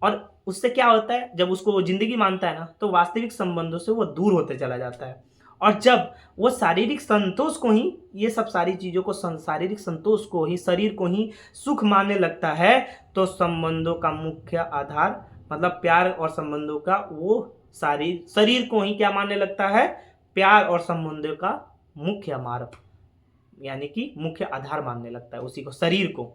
[SPEAKER 1] और उससे क्या होता है, जब उसको वो जिंदगी मानता है ना, तो वास्तविक संबंधों से वो दूर होते चला जाता है। और जब वो शारीरिक संतोष को ही, ये सब सारी चीज़ों को शारीरिक संतोष को ही, शरीर को ही सुख मानने लगता है, तो संबंधों का मुख्य आधार मतलब प्यार और संबंधों का, वो शरीर को ही क्या मानने लगता है, प्यार और संबंधों का मुख्य मार्ग यानी कि मुख्य आधार मानने लगता है उसी को, शरीर को।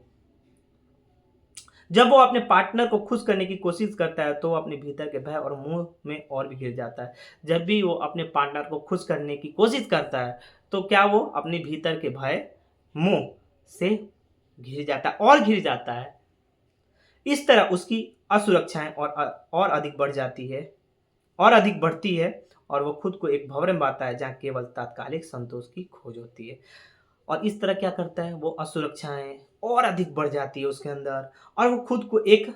[SPEAKER 1] जब वो अपने पार्टनर को खुश करने की कोशिश करता है, तो वो अपने भीतर के भय और मोह में और भी घिर जाता है। जब भी वो अपने पार्टनर को खुश करने की कोशिश करता है, तो क्या वो अपने भीतर के भय, मोह से घिर जाता है और घिर जाता है। इस तरह उसकी असुरक्षाएं और अधिक बढ़ जाती है, और अधिक बढ़ती है, और वो खुद को एक भंवर में पाता है जहाँ केवल तात्कालिक संतोष की खोज होती है। और इस तरह क्या करता है, वो असुरक्षाएं और अधिक बढ़ जाती है उसके अंदर, और वो खुद को एक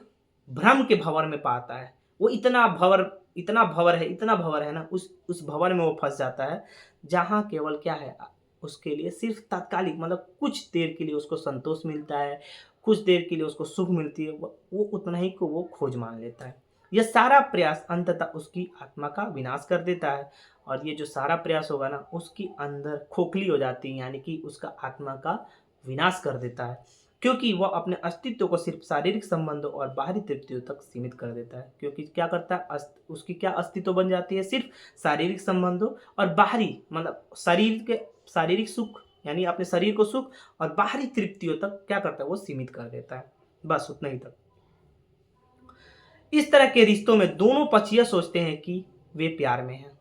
[SPEAKER 1] भ्रम के भंवर में पाता है। वो इतना भंवर है ना, उस भंवर में वो फंस जाता है, जहाँ केवल क्या है, उसके लिए सिर्फ तात्कालिक मतलब कुछ देर के लिए उसको संतोष मिलता है, कुछ देर के लिए उसको सुख मिलती है, वो उतना ही को वो खोज मान लेता है। यह सारा प्रयास अंततः उसकी आत्मा का विनाश कर देता है, और ये जो सारा प्रयास होगा ना, उसकी अंदर खोखली हो जाती है, यानी कि उसका आत्मा का विनाश कर देता है। क्योंकि वह अपने अस्तित्व को सिर्फ शारीरिक संबंधों और बाहरी तृप्तियों तक सीमित कर देता है। क्योंकि क्या करता है, उसकी क्या अस्तित्व बन जाती है, सिर्फ शारीरिक संबंधों और बाहरी मतलब शरीर के शारीरिक सुख यानी अपने शरीर को सुख और बाहरी तृप्तियों तक क्या करता है, वो सीमित कर देता है, बस उतना ही तक। इस तरह के रिश्तों में दोनों पक्ष यह सोचते हैं कि वे प्यार में हैं,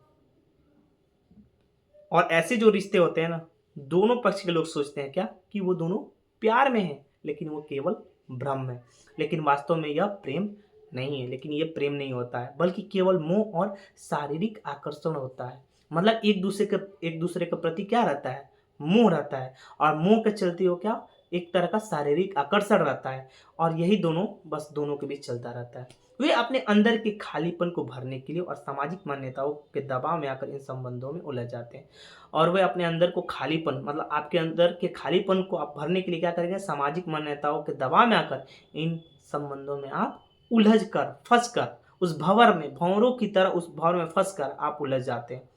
[SPEAKER 1] और ऐसे जो रिश्ते होते हैं ना, दोनों पक्ष के लोग सोचते हैं क्या कि वो दोनों प्यार में हैं, लेकिन वो केवल भ्रम है। लेकिन वास्तव में यह प्रेम नहीं है, लेकिन ये प्रेम नहीं होता है, बल्कि केवल मोह और शारीरिक आकर्षण होता है। मतलब एक दूसरे के प्रति क्या रहता है, मोह रहता है, और मोह के चलते वो क्या, एक तरह का शारीरिक आकर्षण रहता है, और यही दोनों बस दोनों के बीच चलता रहता है। वे अपने अंदर के खालीपन को भरने के लिए और सामाजिक मान्यताओं के दबाव में आकर इन संबंधों में उलझ जाते हैं। और वे अपने अंदर को खालीपन मतलब आपके अंदर के खालीपन को आप भरने के लिए क्या करेंगे, सामाजिक मान्यताओं के दबाव में आकर इन संबंधों में आप उलझ कर फंस कर उस भंवर में, भंवरों की तरह उस भंवर में फंस कर आप उलझ जाते हैं।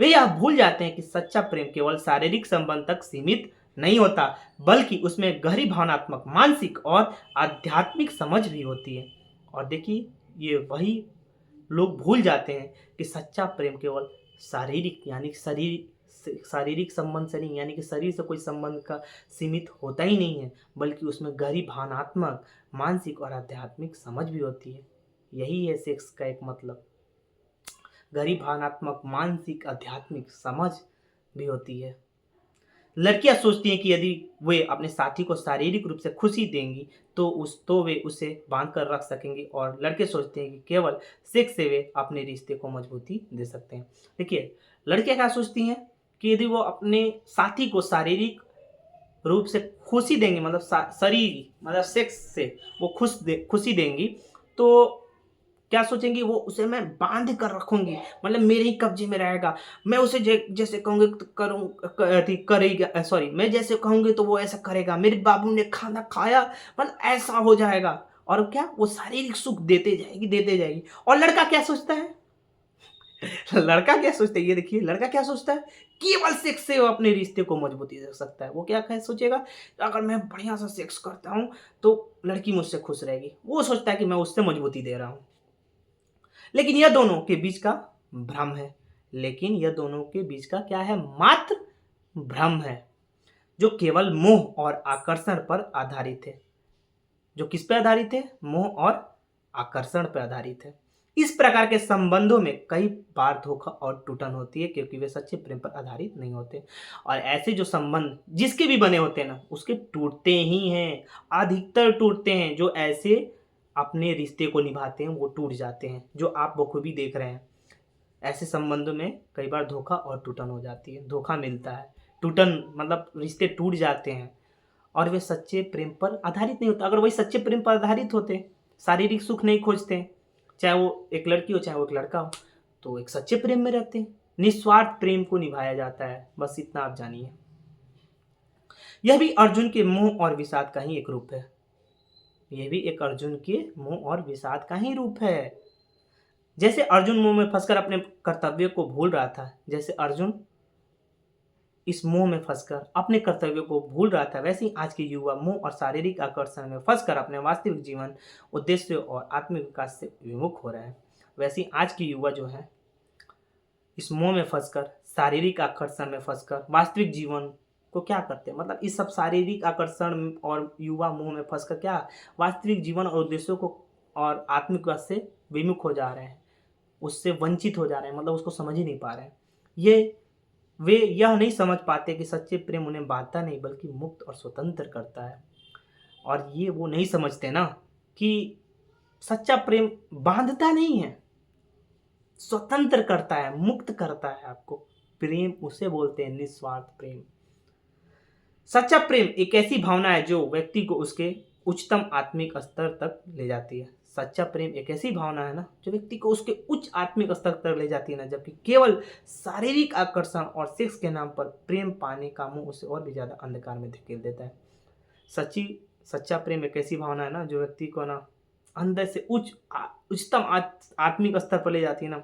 [SPEAKER 1] वे यह भूल जाते हैं कि सच्चा प्रेम केवल शारीरिक संबंध तक सीमित नहीं होता, बल्कि उसमें गहरी भावनात्मक, मानसिक और आध्यात्मिक समझ भी होती है। और देखिए, ये वही लोग भूल जाते हैं कि सच्चा प्रेम केवल शारीरिक यानी शारीरिक संबंध से नहीं, यानी कि शरीर से कोई संबंध का सीमित होता ही नहीं है, बल्कि उसमें गहरी भावनात्मक, मानसिक और आध्यात्मिक समझ भी होती है। यही है सेक्स का एक मतलब, गहरी भावनात्मक, मानसिक, आध्यात्मिक समझ भी होती है। लड़कियां सोचती हैं कि यदि वे अपने साथी को शारीरिक रूप से खुशी देंगी तो वे उसे बांध कर रख सकेंगी, और लड़के सोचते हैं कि केवल सेक्स से वे अपने रिश्ते को मजबूती दे सकते हैं। देखिए, लड़कियां क्या सोचती हैं कि यदि वो अपने साथी को शारीरिक रूप से खुशी देंगे, मतलब शरीर मतलब सेक्स से वो खुशी देंगी, तो क्या सोचेंगी, वो उसे मैं बांध कर रखूंगी, मतलब मेरे ही कब्जे में रहेगा, मैं उसे जैसे कहूंगी तो करेगा, सॉरी, मैं जैसे कहूंगी तो वो ऐसा करेगा, मेरे बाबू ने खाना खाया, मतलब ऐसा हो जाएगा। और क्या, वो शारीरिक सुख देते जाएगी। और लड़का क्या सोचता है, लड़का क्या सोचता है, ये देखिए, लड़का क्या सोचता है, केवल सेक्स से वो अपने रिश्ते को मजबूती दे सकता है। वो क्या सोचेगा, अगर मैं बढ़िया सा सेक्स करता हूं तो लड़की मुझसे खुश रहेगी, वो सोचता है कि मैं उससे मजबूती दे रहा हूं। लेकिन यह दोनों के बीच का भ्रम है, लेकिन यह दोनों के बीच का क्या है, मात्र भ्रम है, जो केवल मोह और आकर्षण पर आधारित है। जो किस पर आधारित है, मोह और आकर्षण पर आधारित है। इस प्रकार के संबंधों में कई बार धोखा और टूटन होती है, क्योंकि वे सच्चे प्रेम पर आधारित नहीं होते। और ऐसे जो संबंध जिसके भी बने होते हैं ना, उसके टूटते ही हैं, अधिकतर टूटते हैं। जो ऐसे अपने रिश्ते को निभाते हैं वो टूट जाते हैं, जो आप बखूबी देख रहे हैं। ऐसे संबंधों में कई बार धोखा और टूटन हो जाती है, धोखा मिलता है, टूटन मतलब रिश्ते टूट जाते हैं, और वे सच्चे प्रेम पर आधारित नहीं होते। अगर वही सच्चे प्रेम पर आधारित होते, शारीरिक सुख नहीं खोजते, चाहे वो एक लड़की हो चाहे वो एक लड़का हो, तो एक सच्चे प्रेम में रहते हैं, निस्वार्थ प्रेम को निभाया जाता है। बस इतना आप जानिए। यह भी अर्जुन के मोह और विषाद का ही एक रूप है, यह भी एक अर्जुन के मोह और विषाद का ही रूप है। जैसे अर्जुन मोह में फंसकर अपने कर्तव्य को भूल रहा था, जैसे अर्जुन इस मोह में फंसकर अपने कर्तव्य को भूल रहा था, वैसे ही आज के युवा मोह और शारीरिक आकर्षण में फंसकर अपने वास्तविक जीवन, उद्देश्य और आत्मिक विकास से विमुख हो रहे हैं। वैसे ही आज के युवा जो है इस मोह में फंसकर, शारीरिक आकर्षण में फंसकर वास्तविक जीवन को क्या करते हैं, मतलब इस सब शारीरिक आकर्षण और युवा मोह में फंसकर क्या वास्तविक जीवन और उद्देश्यों को और आत्मिक विकास से विमुख हो जा रहे हैं, उससे वंचित हो जा रहे हैं, मतलब उसको समझ ही नहीं पा रहे हैं। वे यह नहीं समझ पाते कि सच्चे प्रेम उन्हें बांधता नहीं बल्कि मुक्त और स्वतंत्र करता है। और ये वो नहीं समझते ना कि सच्चा प्रेम बांधता नहीं है, स्वतंत्र करता है, मुक्त करता है आपको। प्रेम उसे बोलते हैं निस्वार्थ प्रेम। सच्चा प्रेम एक ऐसी भावना है जो व्यक्ति को उसके उच्चतम आत्मिक स्तर तक ले जाती है। सच्चा प्रेम एक ऐसी भावना है ना जो व्यक्ति को उसके उच्च आत्मिक स्तर तक ले जाती है ना, जबकि केवल शारीरिक आकर्षण और सेक्स के नाम पर प्रेम पाने का मुंह उसे और भी ज्यादा अंधकार में धकेल देता है। सच्चा प्रेम एक ऐसी भावना है ना जो व्यक्ति को ना अंदर से उच्चतम आत्मिक स्तर पर ले जाती है ना,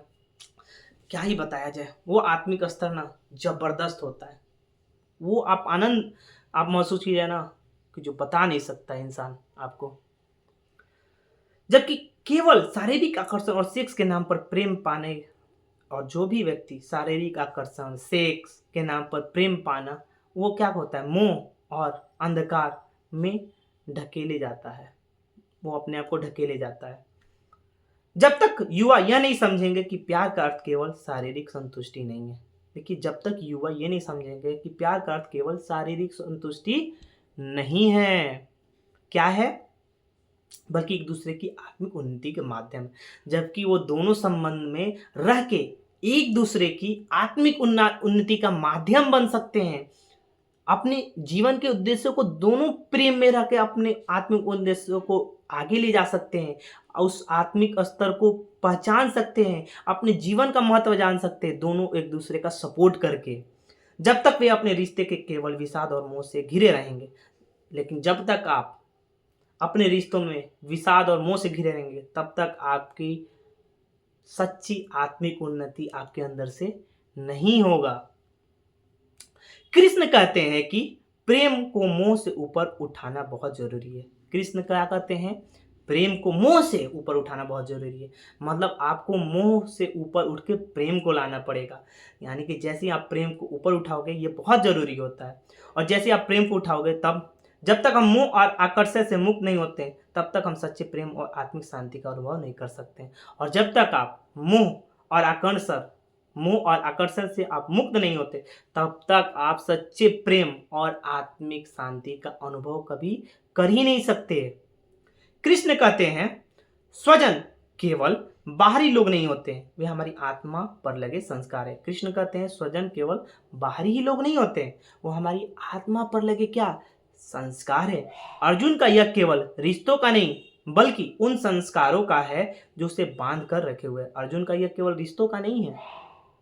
[SPEAKER 1] क्या ही बताया जाए। वो आत्मिक स्तर ना जबरदस्त होता है, वो आप आनंद आप महसूस कीजिए ना कि जो बता नहीं सकता इंसान आपको। जबकि केवल शारीरिक आकर्षण और सेक्स के नाम पर प्रेम पाने, और जो भी व्यक्ति शारीरिक आकर्षण, सेक्स के नाम पर प्रेम पाना, वो क्या होता है, मोह और अंधकार में ढकेले जाता है, वो अपने आप को ढकेले जाता है। जब तक युवा यह नहीं समझेंगे कि प्यार का अर्थ केवल शारीरिक संतुष्टि नहीं है, देखिए जब तक युवा ये नहीं समझेंगे कि प्यार का अर्थ केवल शारीरिक संतुष्टि नहीं है, क्या है, बल्कि एक दूसरे की आत्मिक उन्नति के माध्यम, जबकि वो दोनों संबंध में रह के एक दूसरे की आत्मिक उन्नति का माध्यम बन सकते हैं। अपने जीवन के उद्देश्यों को दोनों प्रेम में रह के अपने आत्मिक उद्देश्यों को आगे ले जा सकते हैं, उस आत्मिक स्तर को पहचान सकते हैं, अपने जीवन का महत्व जान सकते हैं, दोनों एक दूसरे का सपोर्ट करके। जब तक वे अपने रिश्ते के केवल विषाद और मोह से घिरे रहेंगे, लेकिन जब तक आप अपने रिश्तों में विषाद और मोह से घिरे रहेंगे, तब तक आपकी सच्ची आत्मिक उन्नति आपके अंदर से नहीं होगा। कृष्ण कहते हैं कि प्रेम को मोह से ऊपर उठाना बहुत जरूरी है। कृष्ण क्या कहते हैं, प्रेम को मोह से ऊपर उठाना बहुत जरूरी है, मतलब आपको मोह से ऊपर उठ के प्रेम को लाना पड़ेगा। यानी कि जैसे ही आप प्रेम को ऊपर उठाओगे, ये बहुत जरूरी होता है, और जैसे आप प्रेम को उठाओगे, तब जब तक हम मोह और आकर्षण से मुक्त नहीं होते, तब तक हम सच्चे प्रेम और आत्मिक शांति का अनुभव नहीं कर सकते। और जब तक आप मोह और आकर्षण से आप मुक्त नहीं होते, तब तक आप सच्चे प्रेम और आत्मिक शांति का अनुभव कभी कर ही नहीं सकते। कृष्ण कहते हैं, स्वजन केवल बाहरी लोग नहीं होते, वे हमारी आत्मा पर लगे संस्कार है। कृष्ण कहते हैं, स्वजन केवल बाहरी ही लोग नहीं होते, वो हमारी आत्मा पर लगे क्या, संस्कार है। अर्जुन का यह केवल रिश्तों का नहीं, बल्कि उन संस्कारों का है जो उसे बांध कर रखे हुए। अर्जुन का यह केवल रिश्तों का नहीं है,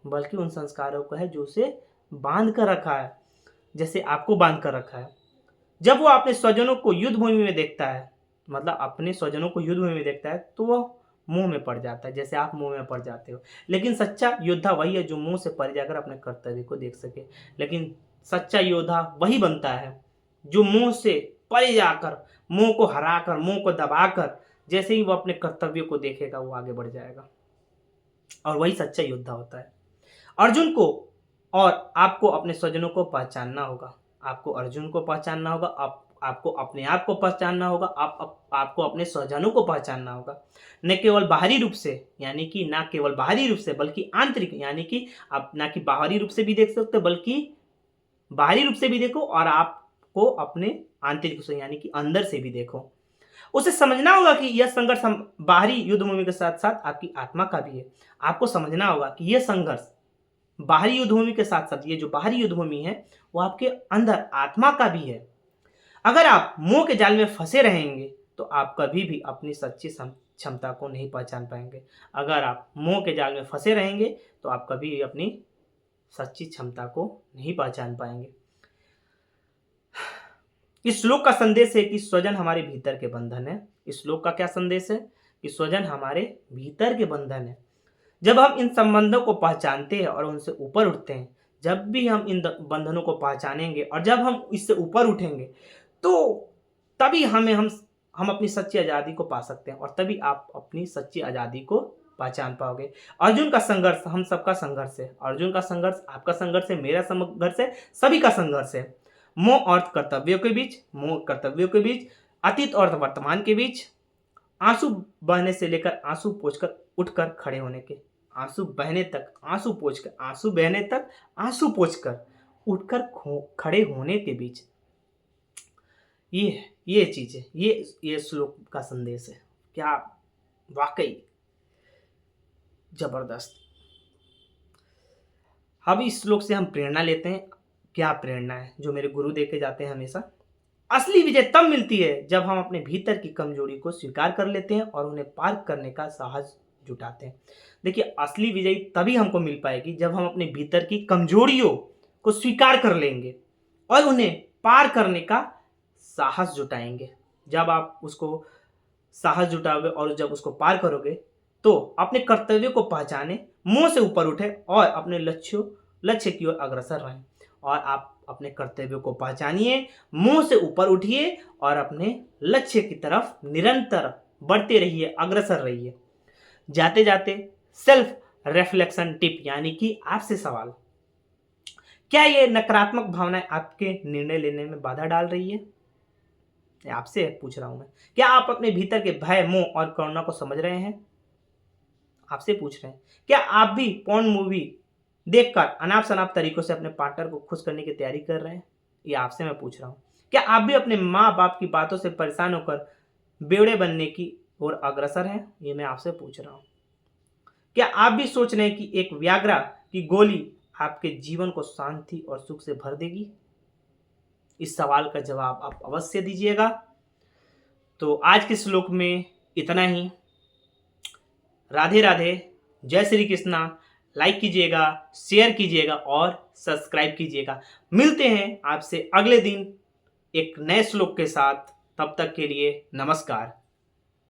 [SPEAKER 1] बल्कि उन संस्कारों का है जो उसे बांध कर रखा है, जैसे आपको बांध कर रखा है। जब वो अपने स्वजनों को युद्ध भूमि में देखता है, मतलब अपने स्वजनों को युद्ध भूमि में देखता है, तो वह मुंह में पड़ जाता है, जैसे आप मुंह में पड़ जाते हो। लेकिन सच्चा योद्धा वही है जो मुंह से पड़ जाकर अपने कर्तव्य को देख सके। लेकिन सच्चा योद्धा वही बनता है जो मुंह से परे जाकर, मुंह को हराकर, मुंह को दबाकर, जैसे ही वो अपने कर्तव्य को देखेगा, वो आगे बढ़ जाएगा, और वही सच्चा योद्धा होता है। अर्जुन को और आपको अपने स्वजनों को पहचानना होगा, आपको अर्जुन को पहचानना होगा, आपको अपने आप को पहचानना होगा, आपको अपने स्वजनों को पहचानना होगा। न केवल बाहरी रूप से, यानी कि ना केवल बाहरी रूप से, बल्कि आंतरिक, यानी कि आप ना कि बाहरी रूप से भी देख सकते हो, बल्कि बाहरी रूप से भी देखो, और आपको अपने आंतरिक से, यानी कि अंदर से भी देखो। उसे समझना होगा कि यह संघर्ष बाहरी युद्ध भूमि के साथ साथ आपकी आत्मा का भी है। आपको समझना होगा कि यह संघर्ष बाहरी युद्ध भूमि के साथ साथ, ये जो बाहरी युद्ध भूमि है, वो आपके अंदर आत्मा का भी है। अगर आप मोह के जाल में फंसे रहेंगे, तो आप कभी भी अपनी सच्ची क्षमता को नहीं पहचान पाएंगे। अगर आप मोह के जाल में फंसे रहेंगे, तो आप कभी भी अपनी सच्ची क्षमता को नहीं पहचान पाएंगे। इस श्लोक का संदेश है कि स्वजन हमारे भीतर के बंधन है। इस श्लोक का क्या संदेश है कि स्वजन हमारे भीतर के बंधन है। जब हम इन संबंधों को पहचानते हैं और उनसे ऊपर उठते हैं, जब भी हम इन बंधनों को पहचानेंगे और जब हम इससे ऊपर उठेंगे, तो तभी हम अपनी सच्ची आज़ादी को पा सकते हैं, और तभी आप अपनी सच्ची आज़ादी को पहचान पाओगे। अर्जुन का संघर्ष हम सबका संघर्ष है। अर्जुन का संघर्ष आपका संघर्ष है, मेरा संघर्ष है, सभी का संघर्ष है। मोह और कर्तव्यों के बीच, मोह कर्तव्यों के बीच, अतीत और वर्तमान के बीच, आंसू बहने से लेकर आंसू पोंछकर उठकर खड़े होने के, आंसू बहने तक आंसू पोंछकर, आंसू बहने तक आंसू पोंछकर उठकर खड़े होने के बीच, ये चीज है, ये श्लोक का संदेश है। क्या वाकई जबरदस्त। अब इस श्लोक से हम प्रेरणा लेते हैं। क्या प्रेरणा है जो मेरे गुरु दे के जाते हैं हमेशा। असली विजय तब मिलती है जब हम अपने भीतर की कमजोरी को स्वीकार कर लेते हैं और उन्हें पार करने का साहस जुटाते हैं। देखिए, असली विजय तभी हमको मिल पाएगी जब हम अपने भीतर की कमजोरियों को स्वीकार कर लेंगे और उन्हें पार करने का साहस जुटाएंगे। जब आप उसको साहस जुटाओगे और जब उसको पार करोगे, तो अपने कर्तव्य को पहचाने, मुंह से ऊपर उठे और अपने लक्ष्य की ओर अग्रसर रहें, और आप अपने कर्तव्यों को पहचानिए, मुंह से ऊपर उठिए और अपने लक्ष्य की तरफ निरंतर बढ़ते रहिए, अग्रसर रहिए। जाते जाते सेल्फ रिफ्लेक्शन टिप, यानी कि आपसे सवाल, क्या ये नकारात्मक भावनाएं आपके निर्णय लेने में बाधा डाल रही है? ये आपसे पूछ रहा हूं मैं। क्या आप अपने भीतर के भय, मोह और करुणा को समझ रहे हैं? आपसे पूछ रहे हैं। क्या आप भी पॉर्न मूवी देखकर अनाप शनाप तरीकों से अपने पार्टनर को खुश करने की तैयारी कर रहे हैं? ये आपसे मैं पूछ रहा हूं। क्या आप भी अपने माँ बाप की बातों से परेशान होकर बेवड़े बनने की ओर अग्रसर हैं? ये मैं आपसे पूछ रहा हूं। क्या आप भी सोच रहे हैं कि एक व्याग्रा की गोली आपके जीवन को शांति और सुख से भर देगी? इस सवाल का जवाब आप अवश्य दीजिएगा। तो आज के श्लोक में इतना ही। राधे राधे, जय श्री कृष्णा। लाइक कीजिएगा, शेयर कीजिएगा और सब्सक्राइब कीजिएगा। मिलते हैं आपसे अगले दिन एक नए श्लोक के साथ। तब तक के लिए नमस्कार।